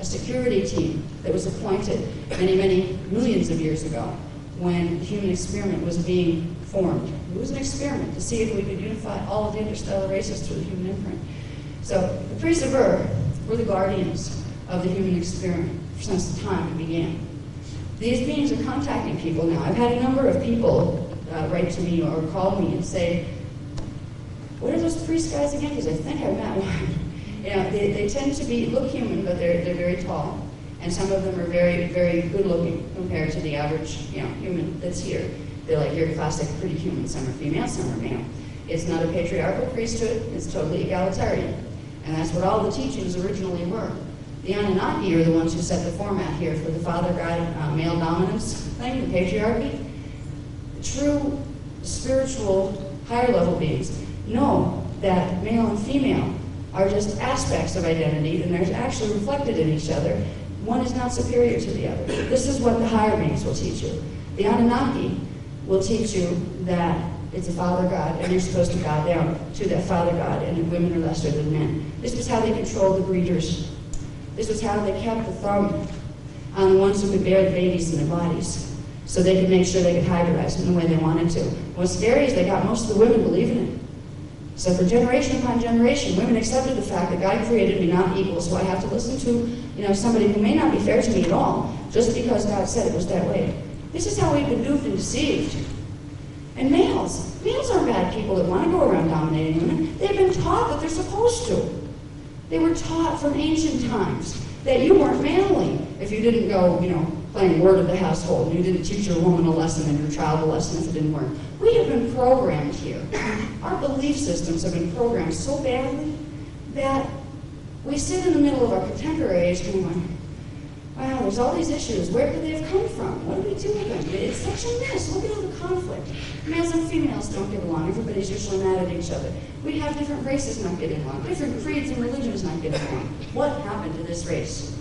a security team that was appointed many, many millions of years ago when the human experiment was being formed. It was an experiment to see if we could unify all of the interstellar races through the human imprint. So the priests of Ur were the guardians of the human experiment since the time it began. These beings are contacting people now. I've had a number of people write to me or call me and say, what are those priest guys again? Because I think I met one. You know, they tend to look human, but they're very tall. And some of them are very, very good looking compared to the average, human that's here. They're like your classic pretty human. Some are female, some are male. It's not a patriarchal priesthood. It's totally egalitarian. And that's what all the teachings originally were. The Anunnaki are the ones who set the format here for the father-god male dominance thing, the patriarchy. True spiritual higher level beings know that male and female are just aspects of identity, and they're actually reflected in each other. One is not superior to the other. This is what the higher beings will teach you. The Anunnaki will teach you that it's a father god, and you're supposed to bow down to that father god, and women are lesser than men. This was how they controlled the breeders. This was how they kept the thumb on the ones who could bear the babies in their bodies, so they could make sure they could hybridize in the way they wanted to. What's scary is they got most of the women believing it. So for generation upon generation, women accepted the fact that God created me not equal, so I have to listen to somebody who may not be fair to me at all, just because God said it was that way. This is how we've been duped and deceived. And males aren't bad people that want to go around dominating women. They've been taught that they're supposed to. They were taught from ancient times that you weren't manly if you didn't go, playing word of the household, and you didn't teach your woman a lesson and your child a lesson if it didn't work. We have been programmed here. Our belief systems have been programmed so badly that we sit in the middle of our contemporary age going, wow, there's all these issues. Where could they have come from? What do we do with them? It's such a mess. Look at all the conflict. Males and females don't get along. Everybody's usually mad at each other. We have different races not getting along. Different creeds and religions not getting along. What happened to this race?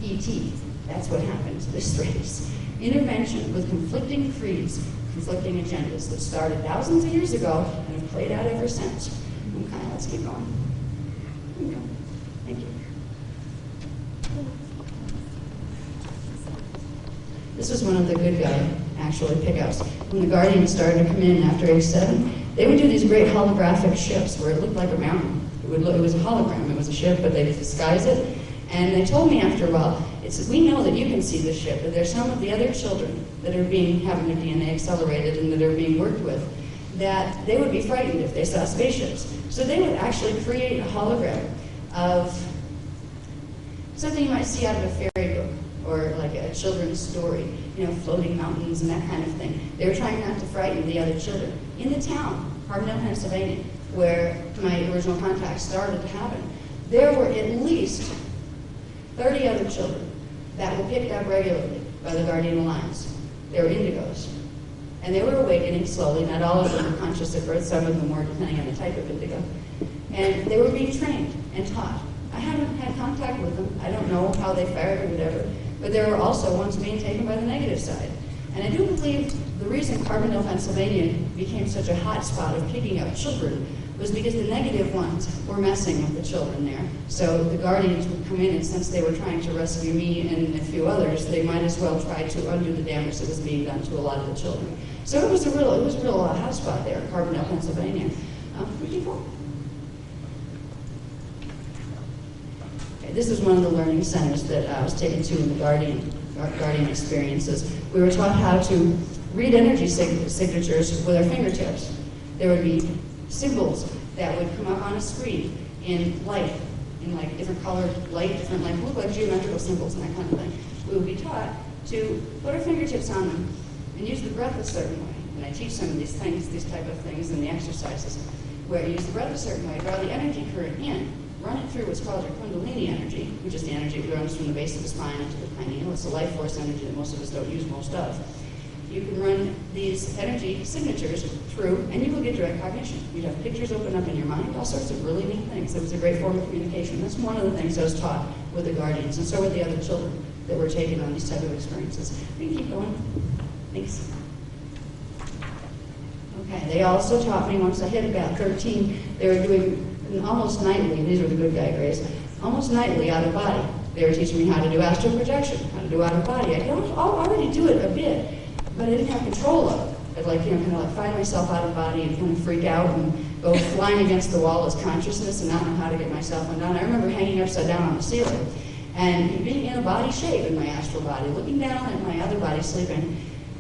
E.T. That's what happened to this race. Intervention with conflicting creeds, conflicting agendas that started thousands of years ago and have played out ever since. Okay, let's keep going. Here we go. Thank you. This was one of the good guy, actually, pickups. When the Guardians started to come in after age 7, they would do these great holographic ships where it looked like a mountain. It was a hologram. It was a ship, but they disguised it. And they told me after a while, it says, we know that you can see the ship, but there's some of the other children that are having their DNA accelerated and that are being worked with, that they would be frightened if they saw spaceships. So they would actually create a hologram of something you might see out of a fairy book, or like a children's story, floating mountains and that kind of thing. They were trying not to frighten the other children. In the town, Carbondale, Pennsylvania, where my original contact started to happen, there were at least 30 other children that were picked up regularly by the Guardian Alliance. They were indigos. And they were awakening slowly. Not all of them were conscious at birth. Some of them were, depending on the type of indigo. And they were being trained and taught. I haven't had contact with them. I don't know how they fared or whatever. But there were also ones being taken by the negative side. And I do believe the reason Carbondale, Pennsylvania became such a hot spot of picking up children was because the negative ones were messing with the children there. So the Guardians would come in, and since they were trying to rescue me and a few others, they might as well try to undo the damage that was being done to a lot of the children. So it was a real hot spot there, Carbondale, Pennsylvania. Okay, this is one of the learning centers that I was taken to in the Guardian experiences. We were taught how to read energy signatures with our fingertips. There would be symbols that would come up on a screen in light, in like different colored light, different look like geometrical symbols and that kind of thing. We would be taught to put our fingertips on them and use the breath a certain way. And I teach some of these things, these type of things in the exercises, where you use the breath a certain way, draw the energy current in, run it through what's called your Kundalini energy, which is the energy that runs from the base of the spine into the pineal. It's the life force energy that most of us don't use most of. You can run these energy signatures through, and you will get direct cognition. You'd have pictures open up in your mind, all sorts of really neat things. It was a great form of communication. That's one of the things I was taught with the Guardians, and so were the other children that were taken on these type of experiences. We can keep going. Thanks. Okay, they also taught me once I hit about 13, they were doing almost nightly, these were the good guy grays, almost nightly out of body. They were teaching me how to do astral projection, how to do out of body. I could already do it a bit, but I didn't have control of it. I'd kind of find myself out of body and kind of freak out and go flying against the wall as consciousness and not know how to get myself undone. I remember hanging upside down on the ceiling and being in a body shape in my astral body, looking down at my other body sleeping,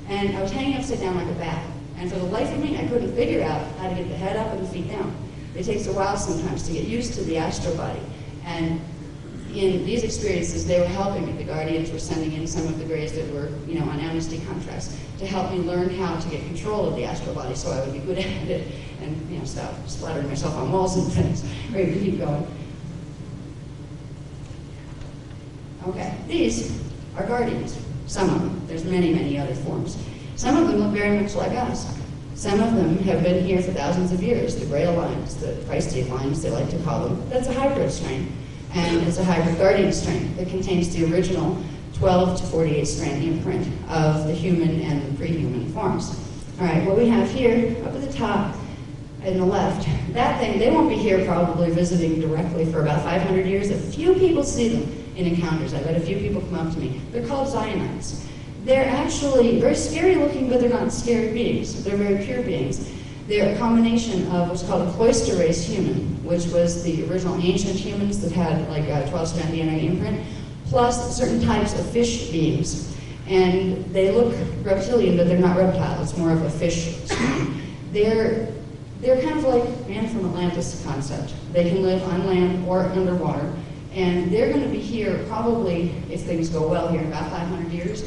and I was hanging upside down like a bat. And for the life of me, I couldn't figure out how to get the head up and the feet down. It takes a while sometimes to get used to the astral body. And in these experiences, they were helping me. The Guardians were sending in some of the grays that were, on amnesty contracts to help me learn how to get control of the astral body so I would be good at it and, stop splattering myself on walls and things. Ready to keep going. Okay, these are Guardians. Some of them. There's many, many other forms. Some of them look very much like us. Some of them have been here for thousands of years. The Grail lines, the Christite lines, they like to call them. That's a hybrid strain. And it's a hybrid guardian strain that contains the original 12 to 48 strand imprint of the human and the pre-human forms. All right, what we have here, up at the top and the left, that thing, they won't be here probably visiting directly for about 500 years. A few people see them in encounters. I've had a few people come up to me. They're called Zionites. They're actually very scary looking, but they're not scary beings. They're very pure beings. They're a combination of what's called a cloister race human, which was the original ancient humans that had like a 12-strand DNA imprint, plus certain types of fish beings. And they look reptilian, but they're not reptile. It's more of a fish strain. They're kind of like Man from Atlantis concept. They can live on land or underwater. And they're going to be here probably, if things go well here, in about 500 years,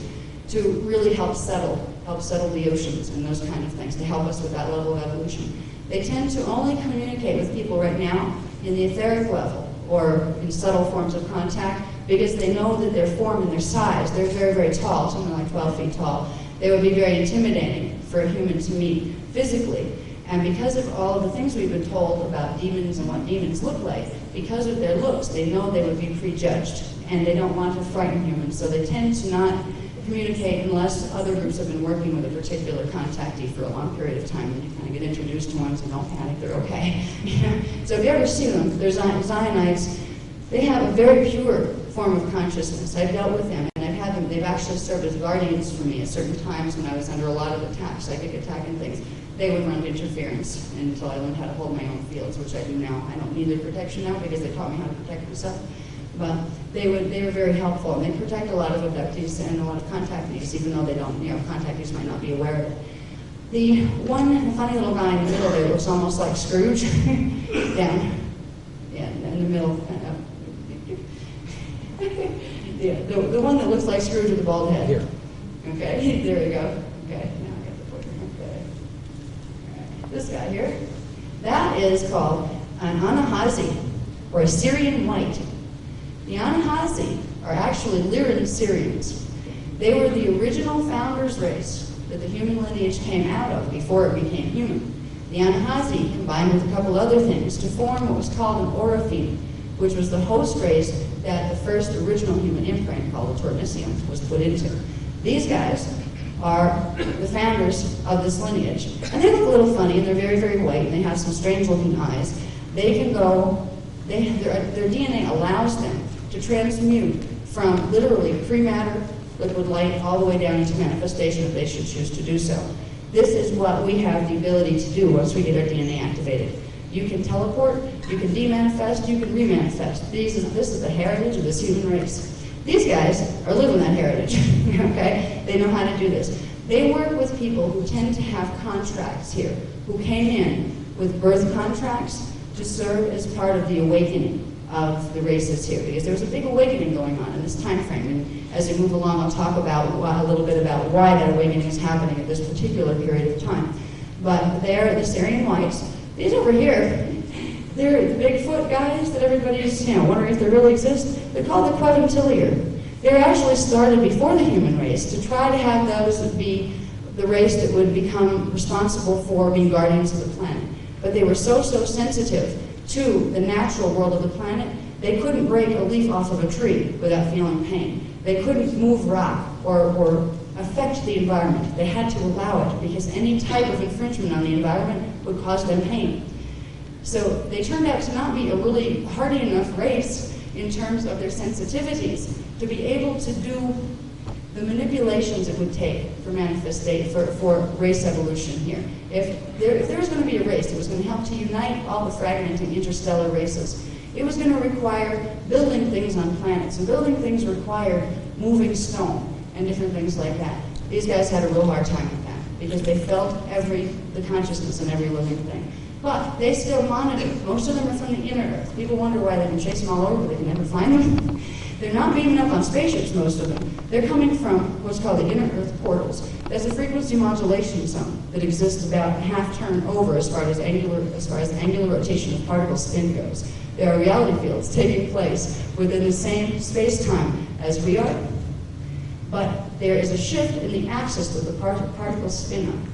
to really help settle the oceans and those kind of things, to help us with that level of evolution. They tend to only communicate with people right now in the etheric level or in subtle forms of contact because they know that their form and their size, they're very, very tall, something like 12 feet tall. They would be very intimidating for a human to meet physically. And because of all of the things we've been told about demons and what demons look like, because of their looks, they know they would be prejudged, and they don't want to frighten humans, so they tend to not communicate unless other groups have been working with a particular contactee for a long period of time, and you kind of get introduced to ones and don't panic, they're okay. So if you ever see them, they're Zionites. They have a very pure form of consciousness. I've dealt with them, and I've had them, they've actually served as guardians for me at certain times when I was under a lot of attack, psychic attack and things. They would run interference until I learned how to hold my own fields, which I do now. I don't need their protection now because they taught me how to protect myself. But they were very helpful, and they protect a lot of abductees and a lot of contactees, even though they don't, contactees might not be aware of it. The funny little guy in the middle there looks almost like Scrooge, down, yeah, in the middle. Yeah, the one that looks like Scrooge with the bald head. Here. Okay, there we go. Okay, now I got the pointer. Okay. All right. This guy here, that is called an Anahazi, or a Syrian white. The Anahazi are actually Lyran Syrians. They were the original founders race that the human lineage came out of before it became human. The Anahazi combined with a couple other things to form what was called an Orophene, which was the host race that the first original human imprint, called the Tornisium, was put into. These guys are the founders of this lineage. And they look a little funny, and they're very, very white, and they have some strange looking eyes. They can go, their DNA allows them to transmute from literally pre-matter, liquid light, all the way down into manifestation if they should choose to do so. This is what we have the ability to do once we get our DNA activated. You can teleport, you can demanifest, you can remanifest. This is the heritage of this human race. These guys are living that heritage, okay? They know how to do this. They work with people who tend to have contracts here, who came in with birth contracts to serve as part of the awakening of the races here, because there was a big awakening going on in this time frame. And as we move along, I'll talk about a little bit about why that awakening is happening at this particular period of time. But they're the Syrian whites. These over here, they're the Bigfoot guys that everybody's wondering if they really exist. They're called the Queventilier. They were actually started before the human race to try to have those that be the race that would become responsible for being guardians of the planet. But they were so sensitive to the natural world of the planet, they couldn't break a leaf off of a tree without feeling pain. They couldn't move rock or affect the environment. They had to allow it because any type of infringement on the environment would cause them pain. So they turned out to not be a really hardy enough race in terms of their sensitivities to be able to do the manipulations it would take for for race evolution here. If there was going to be a race that was going to help to unite all the fragmenting interstellar races, it was going to require building things on planets, and building things required moving stone and different things like that. These guys had a real hard time with that because they felt the consciousness in every living thing. But they still monitor. Most of them are from the inner Earth. People wonder why they can chase them all over, they can never find them. They're not beaming up on spaceships, most of them. They're coming from what's called the inner Earth portals. There's a frequency modulation zone that exists about half turn over as far as the angular rotation of particle spin goes. There are reality fields taking place within the same space-time as we are. But there is a shift in the axis that the particles spin on.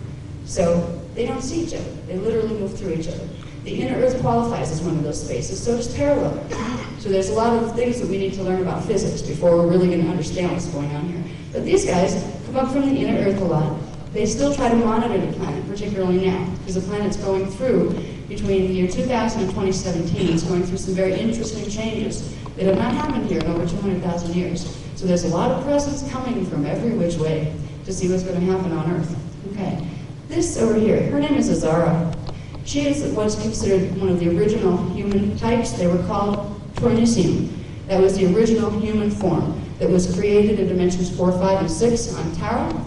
So they don't see each other. They literally move through each other. The inner Earth qualifies as one of those spaces, so does parallel Earth. So there's a lot of things that we need to learn about physics before we're really going to understand what's going on here. But these guys come up from the inner Earth a lot. They still try to monitor the planet, particularly now, because the planet's going through, between the year 2000 and 2017, it's going through some very interesting changes that have not happened here in over 200,000 years. So there's a lot of presence coming from every which way to see what's going to happen on Earth. Okay, this over here, her name is Azara. She is what's considered one of the original human types. They were called Tornisium. That was the original human form that was created in dimensions 4, 5, and 6 on Tara.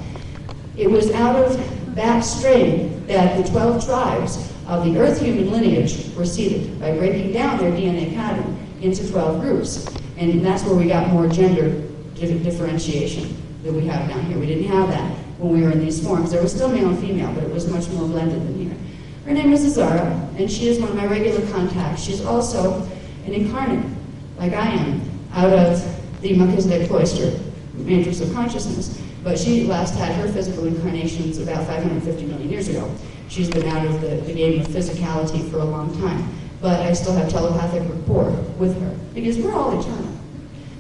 It was out of that strain that the 12 tribes of the Earth human lineage were seeded by breaking down their DNA pattern into 12 groups. And that's where we got more gender differentiation that we have down here. We didn't have that when we were in these forms. There was still male and female, but it was much more blended than here. Her name is Azara, and she is one of my regular contacts. She's also an incarnate, like I am, out of the Melchizedek cloister, matrix of consciousness. But she last had her physical incarnations about 550 million years ago. She's been out of the game of physicality for a long time. But I still have telepathic rapport with her, because we're all eternal.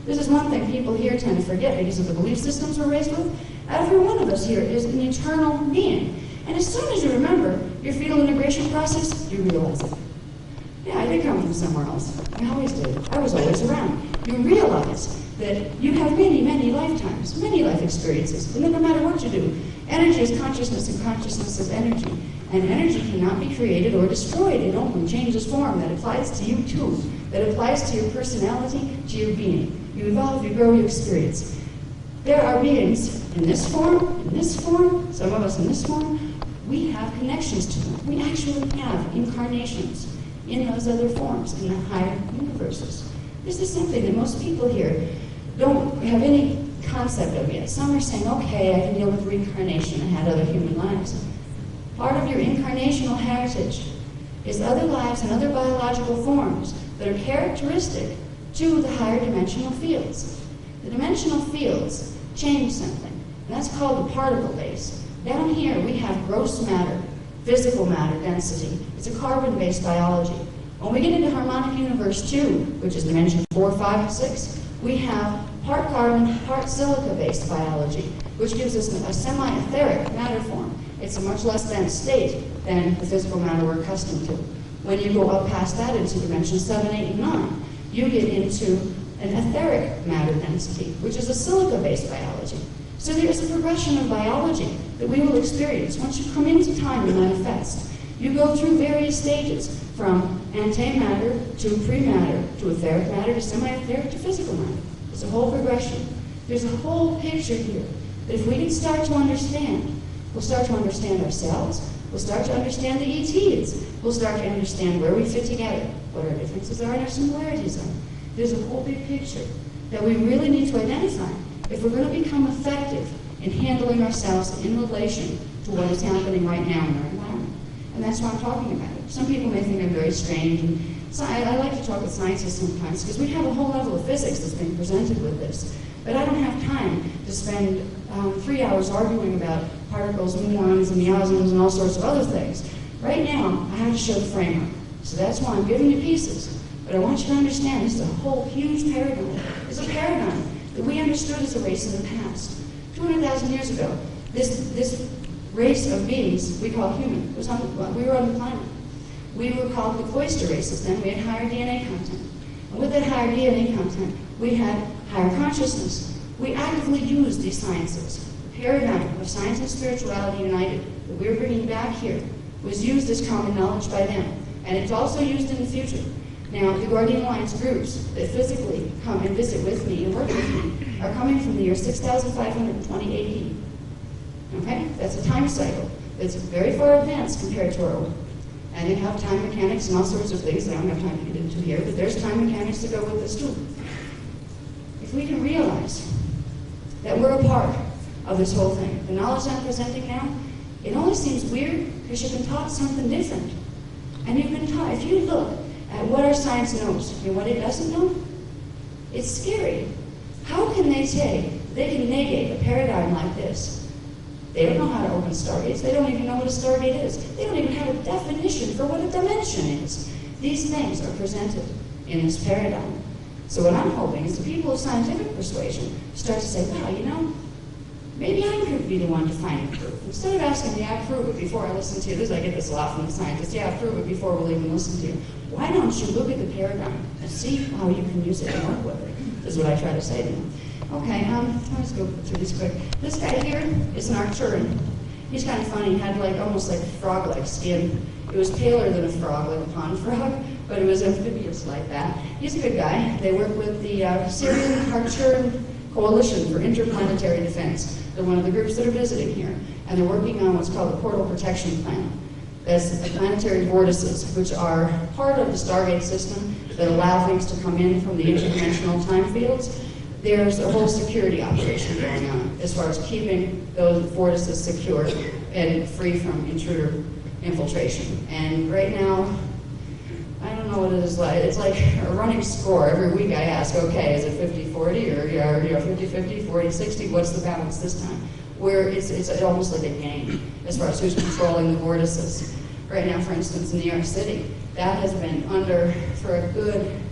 This is one thing people here tend to forget because of the belief systems we're raised with. Every one of us here is an eternal being. And as soon as you remember your fetal integration process, you realize it. Yeah, I did come from somewhere else. I always did. I was always around. You realize that you have many, many lifetimes, many life experiences, and then no matter what you do, energy is consciousness and consciousness is energy. And energy cannot be created or destroyed. It only changes form. That applies to you too. That applies to your personality, to your being. You evolve, you grow, you experience. There are beings in this form, some of us in this form. We have connections to them. We actually have incarnations in those other forms, in the higher universes. This is something that most people here don't have any concept of yet. Some are saying, okay, I can deal with reincarnation. I had other human lives. Part of your incarnational heritage is other lives and other biological forms that are characteristic to the higher dimensional fields. The dimensional fields change something, and that's called the particle base. Down here we have gross matter, physical matter density. It's a carbon-based biology. When we get into harmonic universe 2, which is dimension 4, 5, and 6, we have part carbon, part silica-based biology, which gives us a semi-etheric matter form. It's a much less dense state than the physical matter we're accustomed to. When you go up past that into dimension 7, 8, and 9, you get into an etheric matter density, which is a silica-based biology. So there's a progression of biology that we will experience. Once you come into time and manifest, you go through various stages, from antimatter to pre-matter, to etheric matter, to semi-etheric, to physical matter. It's a whole progression. There's a whole picture here that if we can start to understand, we'll start to understand ourselves, we'll start to understand the ETs, we'll start to understand where we fit together, what our differences are and our similarities are. There's a whole big picture that we really need to identify if we're going to become effective in handling ourselves in relation to what is happening right now in our environment. And that's what I'm talking about. Some people may think I'm very strange, and so I like to talk with scientists sometimes because we have a whole level of physics that's being presented with this. But I don't have time to spend 3 hours arguing about particles, muons, and meosins, and all sorts of other things. Right now, I have to show the framework. So that's why I'm giving you pieces. But I want you to understand this is a whole huge paradigm. It's a paradigm that we understood as a race in the past. 200,000 years ago, this race of beings we call human was we were on the planet. We were called the cloister races then. We had higher DNA content. And with that higher DNA content, we had higher consciousness. We actively used these sciences. The paradigm of science and spirituality united that we're bringing back here was used as common knowledge by them. And it's also used in the future. Now, the Guardian Alliance groups that physically come and visit with me and work with me are coming from the year 6520 AD. Okay? That's a time cycle that's very far advanced compared to our own. And they have time mechanics and all sorts of things that I don't have time to get into here, but there's time mechanics to go with this too. If we can realize that we're a part of this whole thing, the knowledge I'm presenting now, it only seems weird because you've been taught something different. And you've been taught, if you look at what our science knows and what it doesn't know, it's scary. How can they say they can negate a paradigm like this They don't know how to open stargates. They don't even know what a stargate is. They don't even have a definition for what a dimension is. These things are presented in this paradigm. So what I'm hoping is the people of scientific persuasion start to say, wow, you know, maybe I could be the one to find proof. Instead of asking, yeah, prove it before I listen to you, I get this a lot from the scientists, yeah, prove it before we'll even listen to you. Why don't you look at the paradigm and see how you can use it and work with it, is what I try to say to them. Okay, let's go through this quick. This guy here is an Arcturian. He's kind of funny, he had like almost like frog-like skin. It was paler than a frog, like a pond frog, but it was amphibious like that. He's a good guy. They work with the Syrian Arcturian Coalition for Interplanetary Defense. They're one of the groups that are visiting here, and they're working on what's called the Portal Protection Plan. That's the planetary vortices, which are part of the Stargate system that allow things to come in from the interdimensional time fields. There's a whole security operation going on as far as keeping those vortices secure and free from intruder infiltration. And right now, I don't know what it is like. It's like a running score. Every week I ask, okay, is it 50-40 or 50-50, 40-60? What's the balance this time? Where it's almost like a game as far as who's controlling the vortices. Right now, for instance, in New York City, that has been under, for a good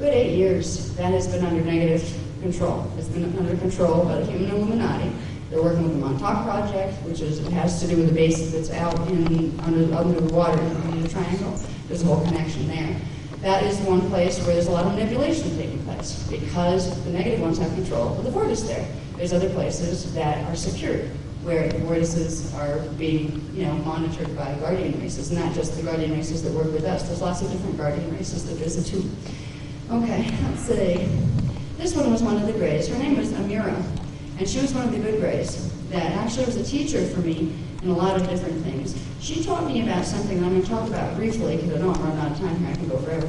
8 years, that has been under negative control. It's been under control by the human Illuminati. They're working with the Montauk Project, which has to do with the base that's out under the water in the triangle. There's a whole connection there. That is one place where there's a lot of manipulation taking place because the negative ones have control of the vortex there. There's other places that are secured, where the vortices are being, monitored by guardian races, not just the guardian races that work with us. There's lots of different guardian races that visit too. Okay, let's see. This one was one of the Greys. Her name was Amira, and she was one of the good Greys that actually was a teacher for me in a lot of different things. She taught me about something I'm going to talk about briefly because I don't run out of time here. I can go forever.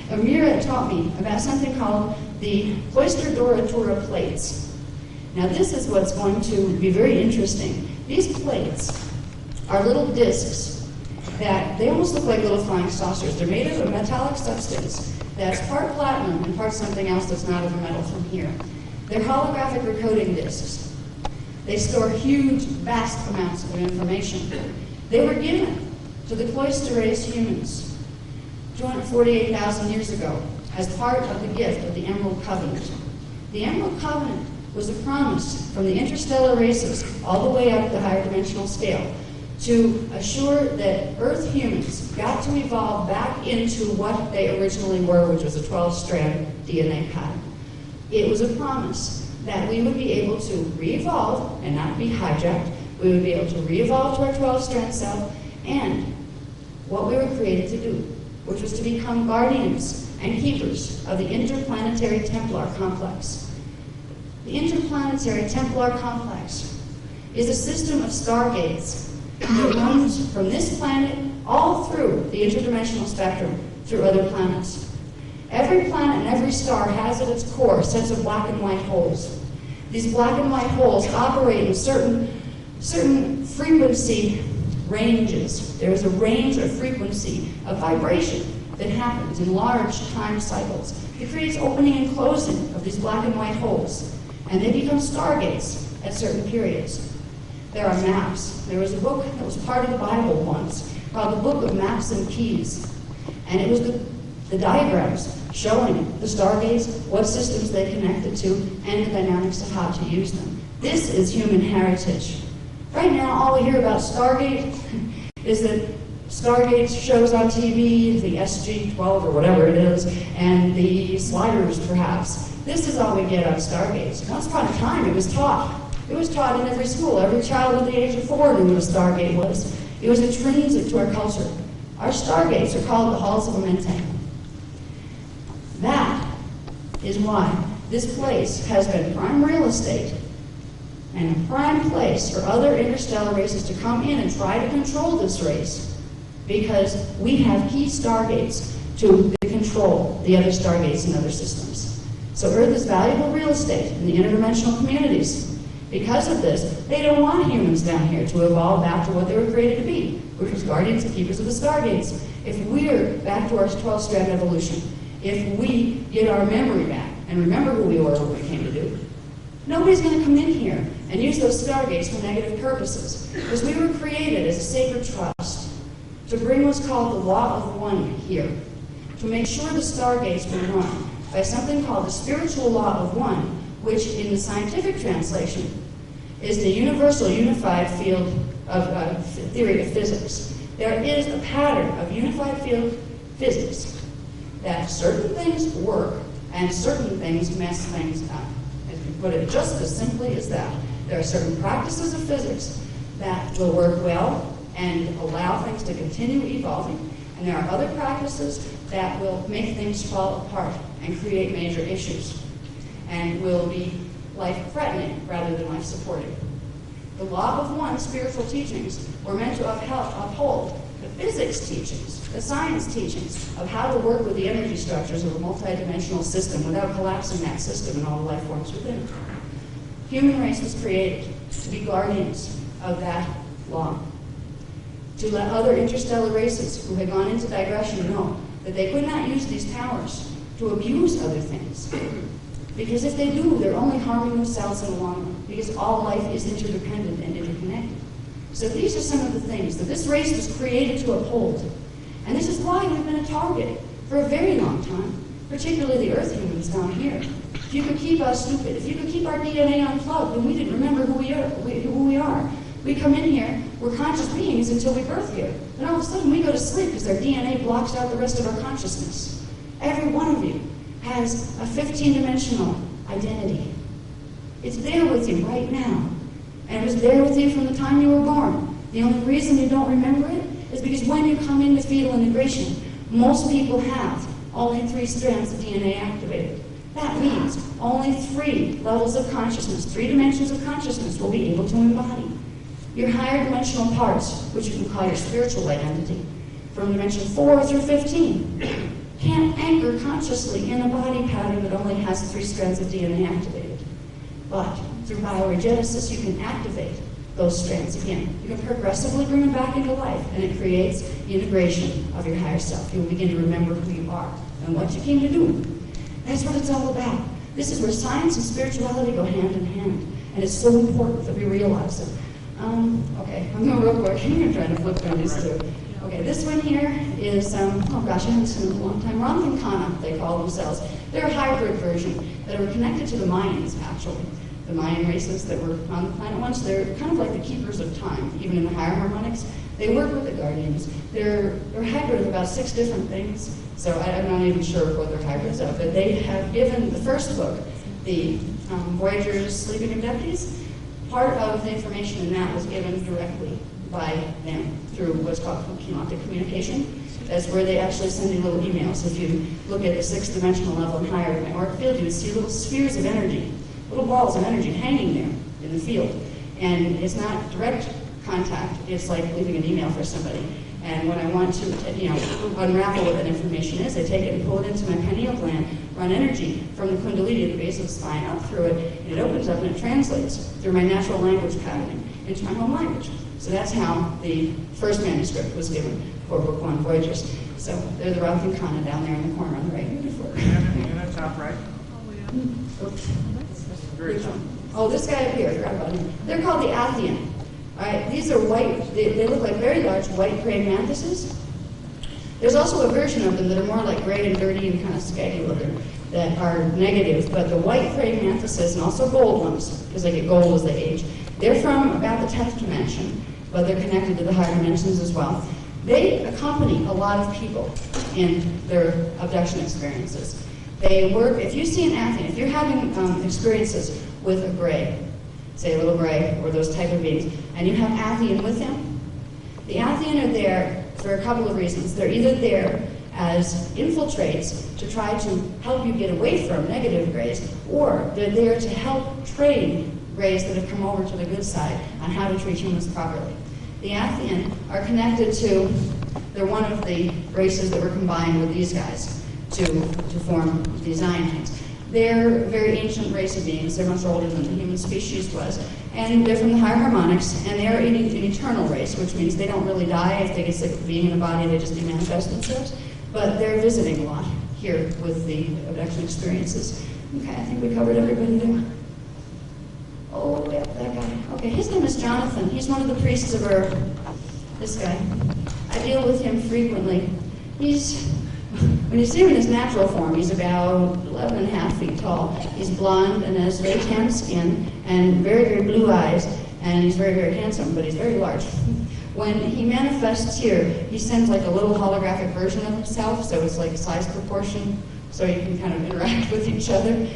Amira taught me about something called the Cloister Doratura plates. Now this is what's going to be very interesting. These plates are little discs that they almost look like little flying saucers. They're made of a metallic substance that's part platinum and part something else that's not of a metal from here. They're holographic recording discs. They store huge, vast amounts of information. They were given to the cloister race humans 248,000 years ago as part of the gift of the Emerald Covenant. The Emerald Covenant was a promise from the interstellar races all the way up the higher dimensional scale to assure that Earth humans got to evolve back into what they originally were, which was a 12-strand DNA pattern. It was a promise that we would be able to re-evolve and not be hijacked. We would be able to re-evolve to our 12-strand self and what we were created to do, which was to become guardians and keepers of the interplanetary Templar complex. The interplanetary Templar complex is a system of stargates that runs from this planet all through the interdimensional spectrum through other planets. Every planet and every star has at its core sets of black and white holes. These black and white holes operate in certain frequency ranges. There is a range of frequency of vibration that happens in large time cycles. It creates opening and closing of these black and white holes, and they become stargates at certain periods. There are maps. There was a book that was part of the Bible once called the Book of Maps and Keys, and it was the diagrams showing the stargates, what systems they connected to, and the dynamics of how to use them. This is human heritage. Right now, all we hear about Stargate is that Stargate shows on TV, the SG-12 or whatever it is, and the sliders, perhaps. This is all we get on Stargates. Once upon a time, it was taught. It was taught in every school. Every child at the age of 4 knew what a Stargate was. It was intrinsic to our culture. Our Stargates are called the Halls of Amente. That is why this place has been prime real estate and a prime place for other interstellar races to come in and try to control this race, because we have key stargates to control the other stargates and other systems. So Earth is valuable real estate in the interdimensional communities. Because of this, they don't want humans down here to evolve back to what they were created to be, which was guardians and keepers of the stargates. If we're back to our 12-strand evolution, if we get our memory back and remember who we were, what we came to do, Nobody's going to come in here and use those stargates for negative purposes, because we were created as a sacred trust to bring what's called the law of one here, to make sure the stargates were run by something called the spiritual law of one, which in the scientific translation is the universal unified field of theory of physics. There is a pattern of unified field physics that certain things work and certain things mess things up. If you put it just as simply as that, there are certain practices of physics that will work well and allow things to continue evolving, and there are other practices that will make things fall apart and create major issues and will be life-threatening rather than life-supporting. The law of one spiritual teachings were meant to uphold the physics teachings, the science teachings of how to work with the energy structures of a multidimensional system without collapsing that system and all the life forms within it. Human race was created to be guardians of that law, to let other interstellar races who had gone into digression know that they could not use these powers to abuse other things. Because if they do, they're only harming themselves in the long run, because all life is interdependent and interconnected. So these are some of the things that this race was created to uphold. And this is why we've been a target for a very long time, particularly the Earth humans down here. If you could keep us stupid, if you could keep our DNA unplugged, then we didn't remember who we are. We come in here, we're conscious beings until we birth here. Then all of a sudden we go to sleep because our DNA blocks out the rest of our consciousness. Every one of you has a 15-dimensional identity. It's there with you right now. And it was there with you from the time you were born. The only reason you don't remember it is because when you come into fetal integration, most people have only 3 strands of DNA activated. That means only 3 levels of consciousness, 3 dimensions of consciousness will be able to embody. Your higher dimensional parts, which you can call your spiritual identity, from dimension 4 through 15, can't anchor consciously in a body pattern that only has 3 strands of DNA activated. But through bioregenesis, you can activate those strands again. You can progressively bring them back into life, and it creates integration of your higher self. You'll begin to remember who you are and what you came to do. That's what it's all about. This is where science and spirituality go hand in hand, and it's so important that we realize it. Okay, I'm going real quick. I'm trying to flip through these two. Okay, this one here is, oh gosh, I haven't seen it in a long time. Ramthankana, they call themselves. They're a hybrid version that are connected to the Mayans, actually. The Mayan races that were on the planet once, they're kind of like the keepers of time, even in the higher harmonics. They work with the guardians. They're hybrid of about 6 different things, so I'm not even sure what they're hybrids of, but they have given the first book, the Voyagers, Sleeping Abductees. Part of the information in that was given directly by them through what's called kinetic communication. That's where they actually send you little emails. If you look at the 6th dimensional level and higher in my auric field, you would see little spheres of energy, little balls of energy hanging there in the field. And it's not direct contact, it's like leaving an email for somebody. And when I want to, unravel what that information is, I take it and pull it into my pineal gland, run energy from the kundalini at the base of the spine up through it, and it opens up and it translates through my natural language patterning into my home language. So that's how the first manuscript was given for Book 1, Voyagers. So they're the Ramthankana down there in the corner on the right. Beautiful. And the top right. Oops. Very top. Oh, this guy up here, I forgot about him. They're called the Athian. All right, these are white, they look like very large white praying mantises. There's also a version of them that are more like gray and dirty and kind of scaggy looking that are negative, but the white praying mantises and also gold ones, because they get gold as they age, they're from about the 10th dimension, but they're connected to the higher dimensions as well. They accompany a lot of people in their abduction experiences. They work, if you see an Athian, if you're having experiences with a gray, say a little gray, or those type of beings, and you have Athian with them, the Athian are there for a couple of reasons. They're either there as infiltrates to try to help you get away from negative grays, or they're there to help train grays that have come over to the good side on how to treat humans properly. The Athian are connected to, they're one of the races that were combined with these guys to form these Zionites. They're a very ancient race of beings. They're much older than the human species was. And they're from the higher harmonics, and they're an eternal race, which means they don't really die. If they get sick of being in a body, they just demanifest themselves. But they're visiting a lot here with the abduction experiences. Okay, I think we covered everybody there. Okay, his name is Jonathan. He's one of the priests of Ur. This guy. I deal with him frequently. When you see him in his natural form, he's about 11 and a half feet tall. He's blonde and has very tan skin and very, very blue eyes, and he's very, very handsome, but he's very large. When he manifests here, he sends like a little holographic version of himself, so it's like size proportion, so you can kind of interact with each other.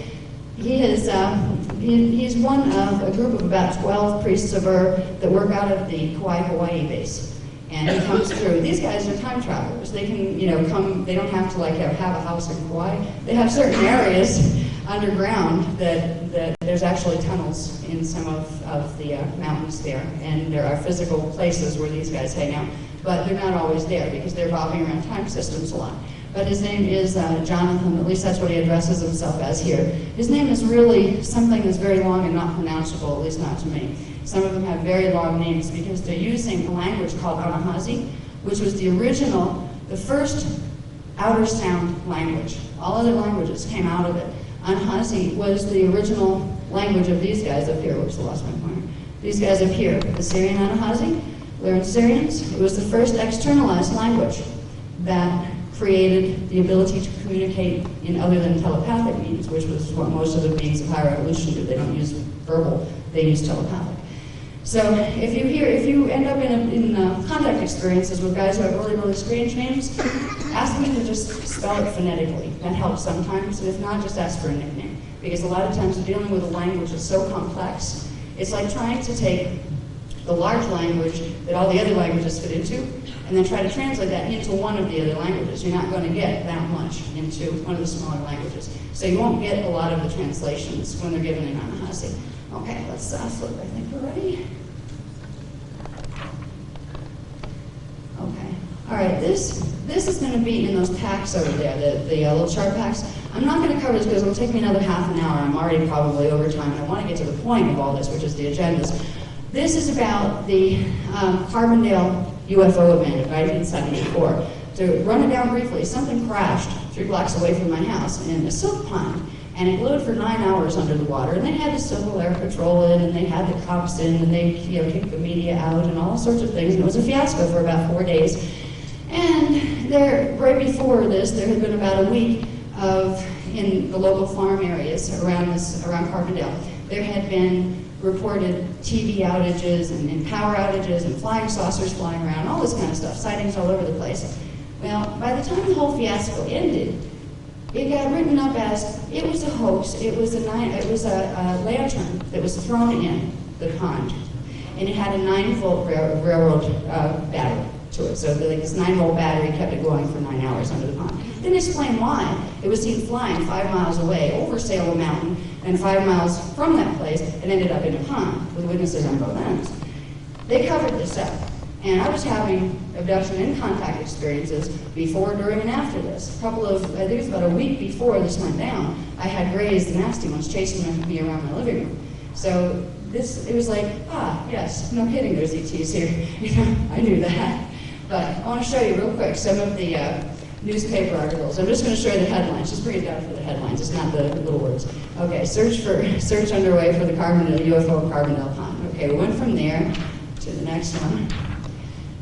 He's one of a group of about 12 priests of Ur that work out of the Kauai, Hawaii base. And he comes through. These guys are time travelers. They can, come. They don't have to like have a house in Kauai. They have certain areas underground that there's actually tunnels in some of the mountains there, and there are physical places where these guys hang out. But they're not always there because they're bobbing around time systems a lot. But his name is Jonathan. At least that's what he addresses himself as here. His name is really something that's very long and not pronounceable, at least not to me. Some of them have very long names because they're using a language called Anahazi, which was the first outer sound language. All other languages came out of it. Anahazi was the original language of these guys up here. Whoops, I lost my pointer. These guys up here, the Syrian Anahazi, learned Syrians. It was the first externalized language that created the ability to communicate in other than telepathic means, which was what most of the beings of higher evolution do. They don't use verbal, they use telepathic. So if you end up in contact experiences with guys who have really, really strange names, ask them to just spell it phonetically. That helps sometimes, and if not, just ask for a nickname. Because a lot of times we're dealing with a language that's so complex, it's like trying to take the large language that all the other languages fit into, and then try to translate that into one of the other languages. You're not going to get that much into one of the smaller languages. So you won't get a lot of the translations when they're given in Anahazi. Okay, let's flip. I think we're ready. Okay. All right, this is going to be in those packs over there, the little chart packs. I'm not going to cover this because it'll take me another half an hour. I'm already probably over time, and I want to get to the point of all this, which is the agendas. This is about the Carbondale UFO event of 1974. To run it down briefly, something crashed 3 blocks away from my house in a silk pond, and it glowed for 9 hours under the water. And they had the Civil Air Patrol in, and they had the cops in, and they kicked the media out, and all sorts of things. And it was a fiasco for about 4 days. And right before this, there had been about a week in the local farm areas around Carbondale, there had been reported TV outages and power outages and flying saucers flying around, all this kind of stuff, sightings all over the place. Well, by the time the whole fiasco ended, it got written up as it was a hoax. It was a lantern that was thrown in the pond, and it had a 9-volt railroad battery to it. So this 9-volt battery kept it going for 9 hours under the pond. Then explain why it was seen flying 5 miles away over Salem Mountain and 5 miles from that place and ended up in a pond with witnesses on both ends. They covered this up. And I was having abduction and contact experiences before, during, and after this. I think it was about a week before this went down, I had Grays, the nasty ones, chasing me around my living room. So it was like, yes, no kidding, there's ETs here. I knew that. But I want to show you real quick some of the newspaper articles. I'm just going to show you the headlines. Just bring it down for the headlines. It's not the little words. Okay, search underway for the UFO Carbondale Pond. Okay, we went from there to the next one.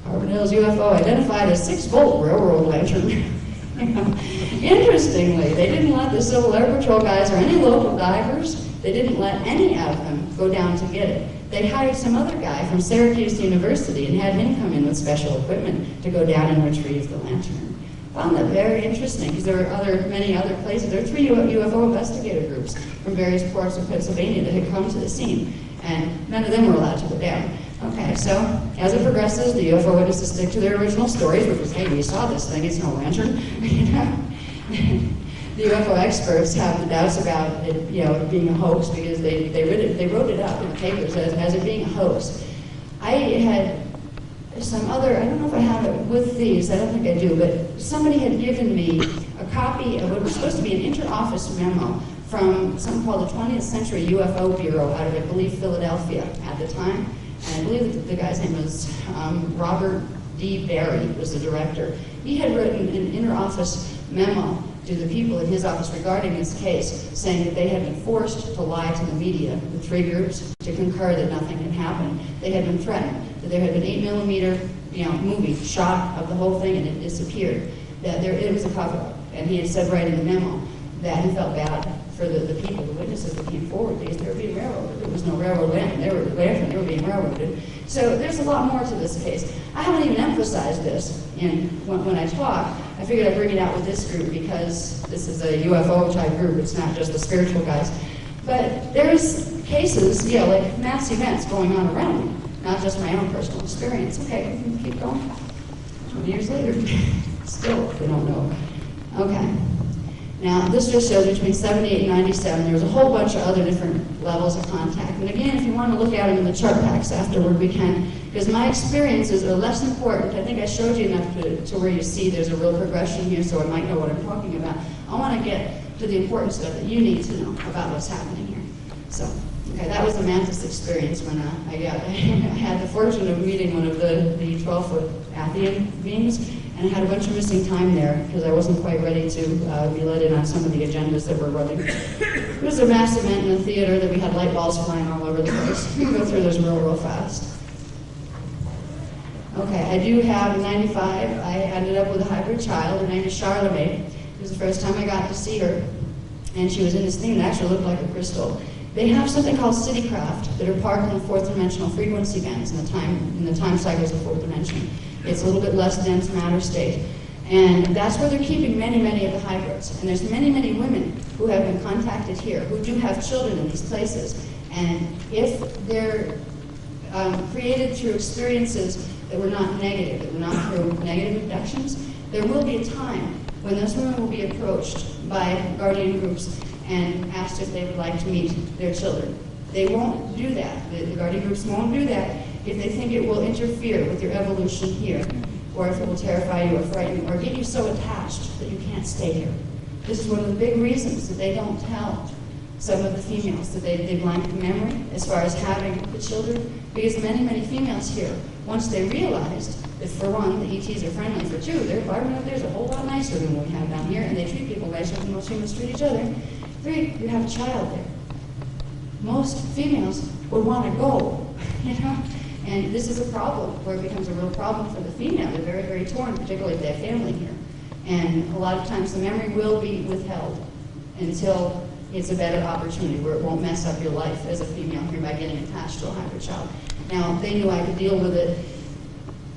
Carbondale's UFO identified as 6-volt railroad lantern. Interestingly, they didn't let the Civil Air Patrol guys or any local divers, they didn't let any of them go down to get it. They hired some other guy from Syracuse University and had him come in with special equipment to go down and retrieve the lantern. Found that very interesting because there were many other places. There were 3 UFO investigator groups from various parts of Pennsylvania that had come to the scene, and none of them were allowed to go down. Okay, so as it progresses, the UFO witnesses stick to their original stories, which was, hey, we saw this thing, it's no lantern. The UFO experts have the doubts about it, being a hoax because they wrote it up in the papers as it being a hoax. I had some other, I don't know if I have it with these, I don't think I do, but somebody had given me a copy of what was supposed to be an inter-office memo from something called the 20th Century UFO Bureau out of, I believe, Philadelphia at the time. And I believe the guy's name was Robert D. Barry, was the director. He had written an inter-office memo to the people in his office regarding this case, saying that they had been forced to lie to the media, the three groups, to concur that nothing had happened. They had been threatened, that there had been 8mm movie shot of the whole thing and it disappeared, that it was a cover-up. And he had said right in the memo that he felt bad for the people, the witnesses that came forward, because they were being railroaded. There was no railroad land, they were being railroaded. So there's a lot more to this case. I haven't even emphasized this when I talk. I figured I'd bring it out with this group because this is a UFO type group, it's not just the spiritual guys. But there's cases, like mass events going on around me, not just my own personal experience. Okay, we can keep going. 20 years later, still, they don't know. Okay. Now, this just shows between 78 and 97, there was a whole bunch of other different levels of contact. And again, if you want to look at them in the chart packs afterward, we can, because my experiences are less important. I think I showed you enough to where you see there's a real progression here, so I might know what I'm talking about. I want to get to the important stuff that you need to know about what's happening here. So, okay, that was the Mantis experience when I had the fortune of meeting one of the 12-foot Athian beings. And I had a bunch of missing time there because I wasn't quite ready to be let in on some of the agendas that were running. It was a mass event in a theater that we had light balls flying all over the place. We can go through those real fast. Okay, I do have, in 95, I ended up with a hybrid child. Her name is Charlemagne. It was the first time I got to see her. And she was in this thing that actually looked like a crystal. They have something called citycraft that are parked in the fourth dimensional frequency bands in the time cycles of fourth dimension. It's a little bit less dense matter state. And that's where they're keeping many of the hybrids. And there's many women who have been contacted here who do have children in these places. And if they're created through experiences that were not negative, that were not through negative abductions, there will be a time when those women will be approached by guardian groups and asked if they would like to meet their children. They won't do that. The guardian groups won't do that if they think it will interfere with your evolution here, or if it will terrify you or frighten you, or get you so attached that you can't stay here. This is one of the big reasons that they don't tell some of the females that they blank the memory as far as having the children, because many females here, once they realized that for one, the ETs are friendly, for two, their environment up there is a whole lot nicer than what we have down here, and they treat people nicer than most humans treat each other. Three, you have a child there. Most females would want to go, And this is a problem, where it becomes a real problem for the female. They're very torn, particularly if they have family here. And a lot of times the memory will be withheld until it's a better opportunity where it won't mess up your life as a female here by getting attached to a hybrid child. Now, they knew I could deal with it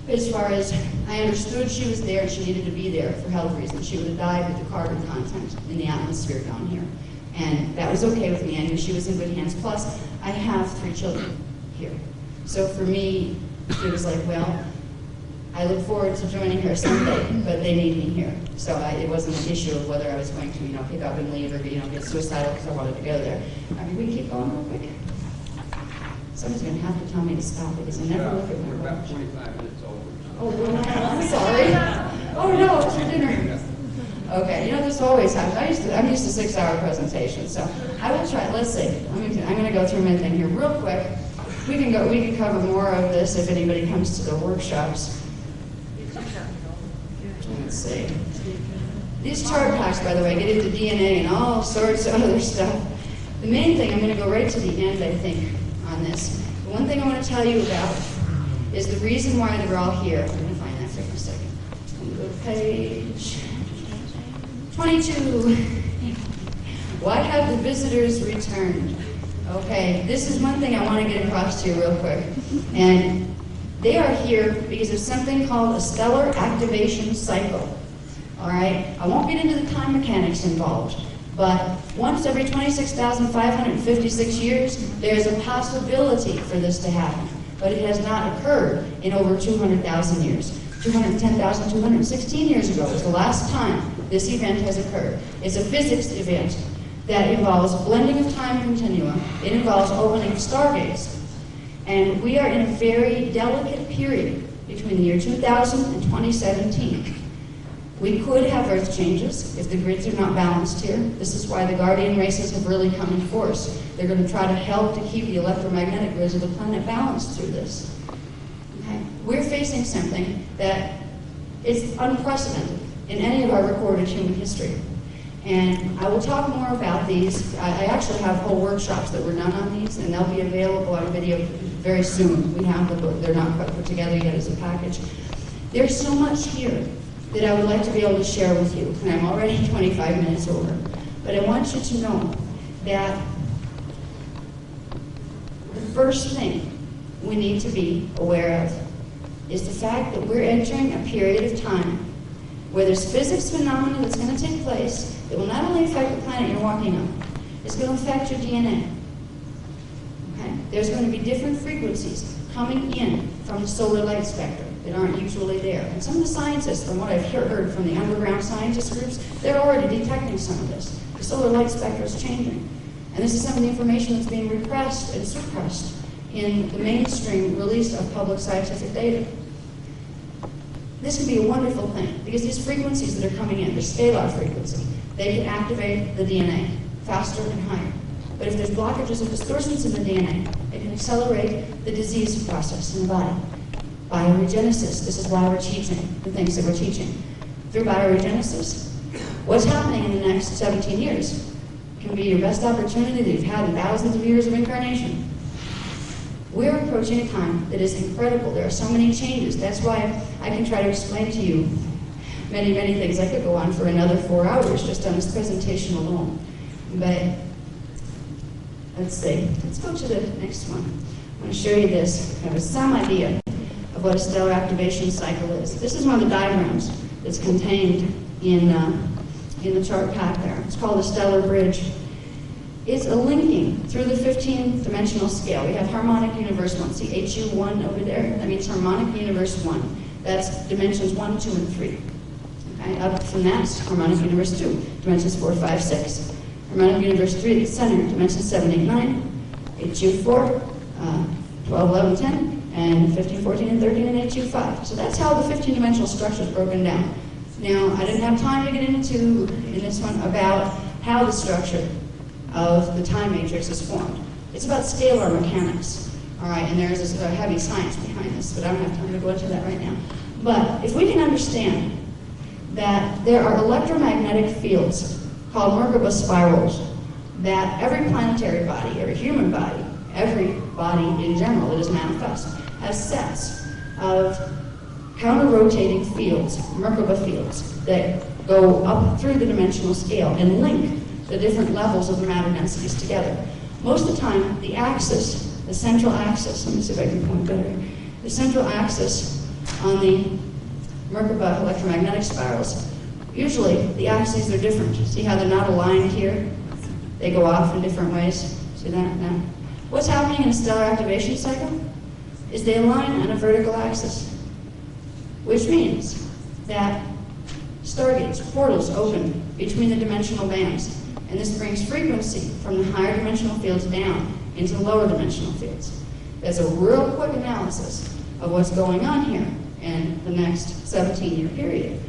as far as I understood she was there and she needed to be there for health reasons. She would have died with the carbon content in the atmosphere down here. And that was okay with me. I knew she was in good hands. Plus, I have 3 children here. So for me, it was like, well, I look forward to joining her someday, but they need me here. So it wasn't an issue of whether I was going to, pick up and leave or, get suicidal because I wanted to go there. I mean, we can keep going real quick. Someone's going to have to tell me to stop because I never look at my We're about watch. 25 minutes over. Oh, well, I'm sorry. Oh, no, it's for dinner. Okay, this always happens. I'm used to 6-hour presentations, so I will try. Let's see. I'm going to go through my thing here real quick. We can cover more of this if anybody comes to the workshops. Let's see. These chart packs, by the way, get into DNA and all sorts of other stuff. The main thing, I'm going to go right to the end, I think, on this. The one thing I want to tell you about is the reason why they're all here. I'm going to find that for a second. I'm going to go to page 22. Why have the visitors returned? Okay, this is one thing I want to get across to you real quick. And they are here because of something called a stellar activation cycle. All right, I won't get into the time mechanics involved, but once every 26,556 years, there's a possibility for this to happen. But it has not occurred in over 200,000 years. 210,000, 216 years ago was the last time this event has occurred. It's a physics event that involves blending of time continua. It involves opening of stargates. And we are in a very delicate period between the year 2000 and 2017. We could have Earth changes if the grids are not balanced here. This is why the guardian races have really come in force. They're going to try to help to keep the electromagnetic grids of the planet balanced through this. Okay? We're facing something that is unprecedented in any of our recorded human history. And I will talk more about these. I actually have whole workshops that were done on these, and they'll be available on video very soon. We have the book. They're not quite put together yet as a package. There's so much here that I would like to be able to share with you, and I'm already 25 minutes over. But I want you to know that the first thing we need to be aware of is the fact that we're entering a period of time where there's physics phenomena that's going to take place that will not only affect the planet you're walking on, it's going to affect your DNA. Okay? There's going to be different frequencies coming in from the solar light spectrum that aren't usually there. And some of the scientists, from what I've heard from the underground scientist groups, they're already detecting some of this. The solar light spectrum is changing. And this is some of the information that's being repressed and suppressed in the mainstream release of public scientific data. This can be a wonderful thing, because these frequencies that are coming in, the scalar frequency, they can activate the DNA faster and higher. But if there's blockages and distortions in the DNA, it can accelerate the disease process in the body. Bioregenesis, this is why we're teaching the things that we're teaching. Through bioregenesis, what's happening in the next 17 years can be your best opportunity that you've had in thousands of years of incarnation. We're approaching a time that is incredible. There are so many changes. That's why I can try to explain to you many, many things. I could go on for another 4 hours just on this presentation alone. But let's see. Let's go to the next one. I'm going to show you this. I have some idea of what a stellar activation cycle is. This is one of the diagrams that's contained in the chart pack there. It's called the stellar bridge. It's a linking through the 15-dimensional scale. We have harmonic universe 1. See HU1 over there? That means harmonic universe 1. That's dimensions 1, 2, and 3. Okay? Up from that, harmonic universe 2. Dimensions 4, 5, 6. Harmonic universe 3 at the center, dimensions 7, 8, 9. HU4, 12, 11, 10. And 15, 14, and 13, and HU5. So that's how the 15-dimensional structure is broken down. Now, I didn't have time to get into, in this one, about how the structure of the time matrix is formed. It's about scalar mechanics, all right, and there's this heavy science behind this, but I don't have time to go into that right now. But if we can understand that there are electromagnetic fields called Merkaba spirals that every planetary body, every human body, every body in general that is manifest, has sets of counter-rotating fields, Merkaba fields, that go up through the dimensional scale and link the different levels of the matter densities together. Most of the time, the axis, the central axis, let me see if I can point better, the central axis on the Merkaba electromagnetic spirals, usually the axes are different. See how they're not aligned here? They go off in different ways. See that now? What's happening in a stellar activation cycle is they align on a vertical axis, which means that stargates, portals open between the dimensional bands. And this brings frequency from the higher dimensional fields down into the lower dimensional fields. There's a real quick analysis of what's going on here in the next 17-year period.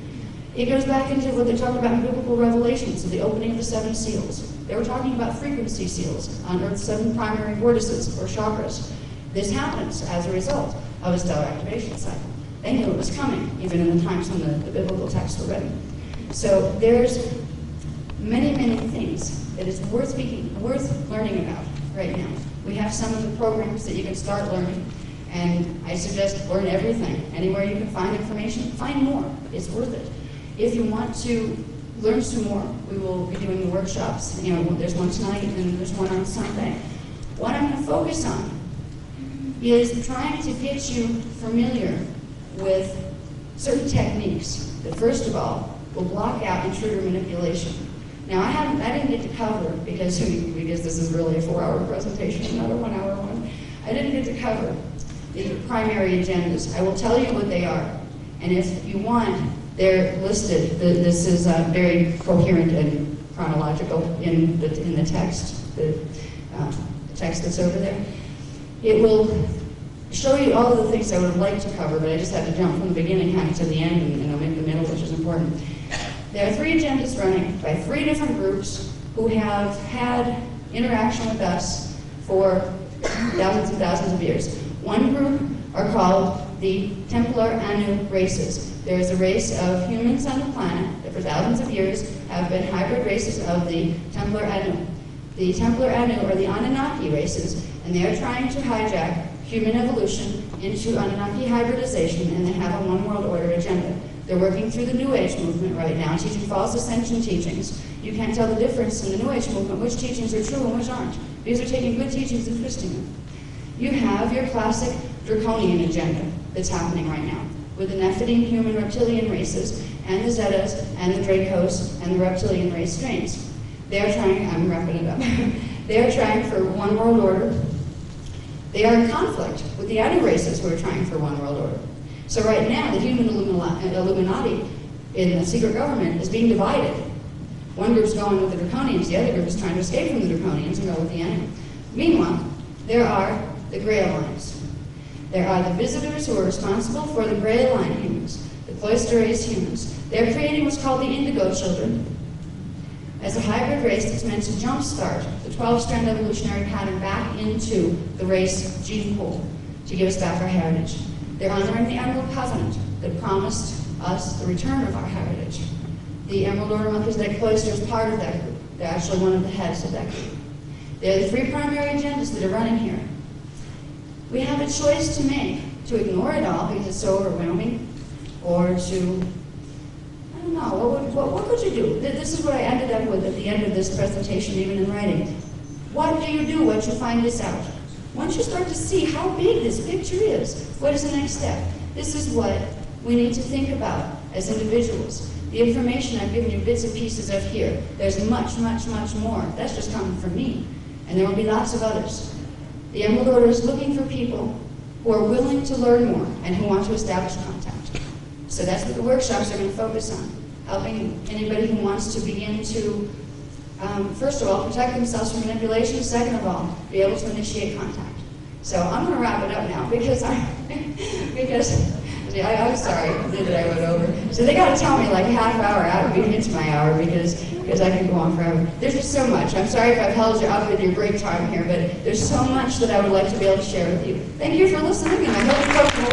It goes back into what they talk about in biblical revelations of the opening of the 7 seals. They were talking about frequency seals on Earth's 7 primary vortices or chakras. This happens as a result of a stellar activation cycle. They knew it was coming, even in the times when the biblical texts were written. So there's many, many things that is worth learning about right now. We have some of the programs that you can start learning, and I suggest learn everything. Anywhere you can find information, find more. It's worth it. If you want to learn some more, we will be doing the workshops. You know, there's one tonight and there's one on Sunday. What I'm going to focus on is trying to get you familiar with certain techniques that, first of all, will block out intruder manipulation. Now, I didn't get to cover, because this is really a 4-hour presentation, not a 1-hour one. I didn't get to cover the primary agendas. I will tell you what they are, and if you want, they're listed. This is very coherent and chronological in the text, the text that's over there. It will show you all of the things I would like to cover, but I just had to jump from the beginning kind of to the end and I'll make the middle, which is important. There are 3 agendas running by 3 different groups who have had interaction with us for thousands and thousands of years. One group are called the Templar Anu races. There is a race of humans on the planet that for thousands of years have been hybrid races of the Templar Anu. The Templar Anu are the Anunnaki races, and they are trying to hijack human evolution into Anunnaki hybridization, and they have a one world order agenda. They're working through the New Age movement right now, teaching false ascension teachings. You can't tell the difference in the New Age movement, which teachings are true and which aren't, because they're taking good teachings and twisting them. You have your classic draconian agenda that's happening right now, with the Nephilim human reptilian races, and the Zetas, and the Dracos, and the reptilian race strains. They're trying, I'm wrapping it up, they're trying for one world order. They are in conflict with the Anu races who are trying for one world order. So right now, the human Illuminati in the secret government is being divided. One group's going with the Draconians, the other group is trying to escape from the Draconians and go with the Anu. Meanwhile, there are the Gray Alliance. There are the visitors who are responsible for the Gray Alliance humans, the Cloister Race humans. They're creating what's called the Indigo Children as a hybrid race that's meant to jumpstart the 12-strand evolutionary pattern back into the race gene pool to give us back our heritage. They're honoring the Emerald Covenant that promised us the return of our heritage. The Emerald Order Melchizedek Cloister is part of that group. They're actually one of the heads of that group. They're the three primary agendas that are running here. We have a choice to make, to ignore it all because it's so overwhelming, or to, I don't know, what could you do? This is what I ended up with at the end of this presentation, even in writing. What do you do once you find this out? Once you start to see how big this picture is, what is the next step? This is what we need to think about as individuals. The information I've given you bits and pieces of here, there's much, much, much more. That's just coming from me. And there will be lots of others. The Emerald Order is looking for people who are willing to learn more and who want to establish contact. So that's what the workshops are going to focus on, helping anybody who wants to begin to, first of all, protect themselves from manipulation, second of all, be able to initiate contact. So I'm going to wrap it up now because I'm sorry that I went over. So they got to tell me like a half hour out of into my hour because I can go on forever. There's just so much. I'm sorry if I've held you up with your great time here, but there's so much that I would like to be able to share with you. Thank you for listening, and I hope you folks will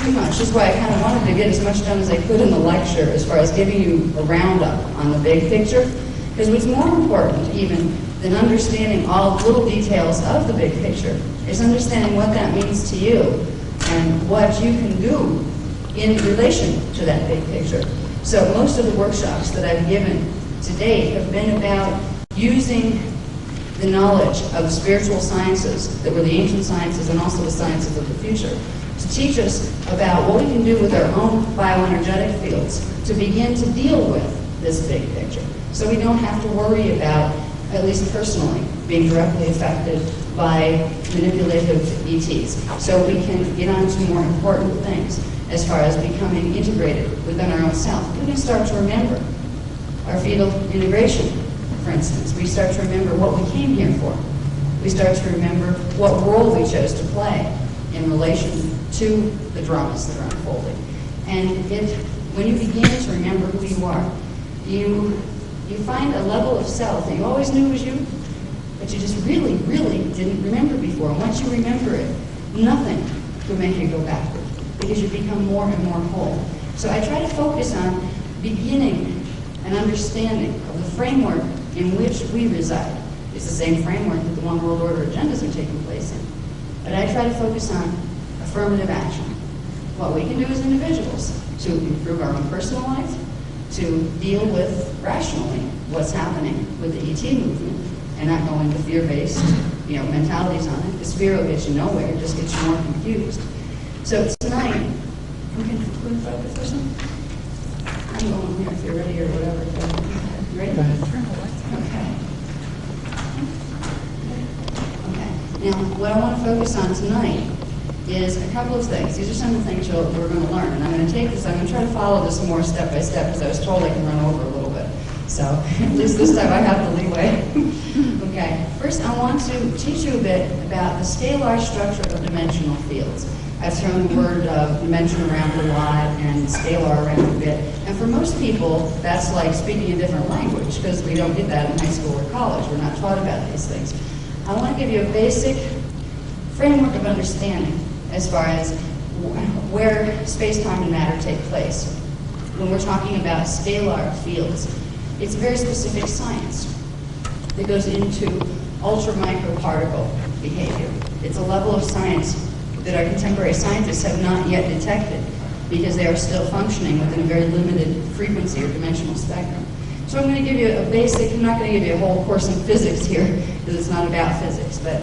too much. This is why I kind of wanted to get as much done as I could in the lecture as far as giving you a roundup on the big picture. Because what's more important even than understanding all the little details of the big picture is understanding what that means to you and what you can do in relation to that big picture. So most of the workshops that I've given to date have been about using the knowledge of spiritual sciences that were the ancient sciences and also the sciences of the future to teach us about what we can do with our own bioenergetic fields to begin to deal with this big picture. So we don't have to worry about, at least personally, being directly affected by manipulative ETs. So we can get on to more important things as far as becoming integrated within our own self. We can start to remember our fetal integration, for instance. We start to remember what we came here for. We start to remember what role we chose to play in relation to the dramas that are unfolding. And when you begin to remember who you are, you find a level of self that you always knew was you, but you just really, really didn't remember before. And once you remember it, nothing will make you go backward because you become more and more whole. So I try to focus on beginning an understanding of the framework in which we reside. It's the same framework that the One World Order agendas are taking place in. But I try to focus on affirmative action, what we can do as individuals to improve our own personal life, to deal with rationally what's happening with the ET movement and not going with fear-based mentalities on it, because fear will get you nowhere, it just gets you more confused. So tonight, we can focus or something? I'm going here if you're ready or whatever. You ready? Go ahead. Okay. Now, what I want to focus on tonight is a couple of things. These are some of the things we're going to learn. And I'm going to take this, I'm going to try to follow this more step by step because I was told I can run over a little bit. So at least this time I have the leeway. Okay. First, I want to teach you a bit about the scalar structure of dimensional fields. I've thrown the word dimension around a lot and scalar around a bit. And for most people, that's like speaking a different language because we don't get that in high school or college. We're not taught about these things. I want to give you a basic framework of understanding as far as where space, time, and matter take place. when we're talking about scalar fields, it's a very specific science that goes into ultra-microparticle behavior. It's a level of science that our contemporary scientists have not yet detected because they are still functioning within a very limited frequency or dimensional spectrum. So I'm going to give you a basic, I'm not going to give you a whole course in physics here because it's not about physics, but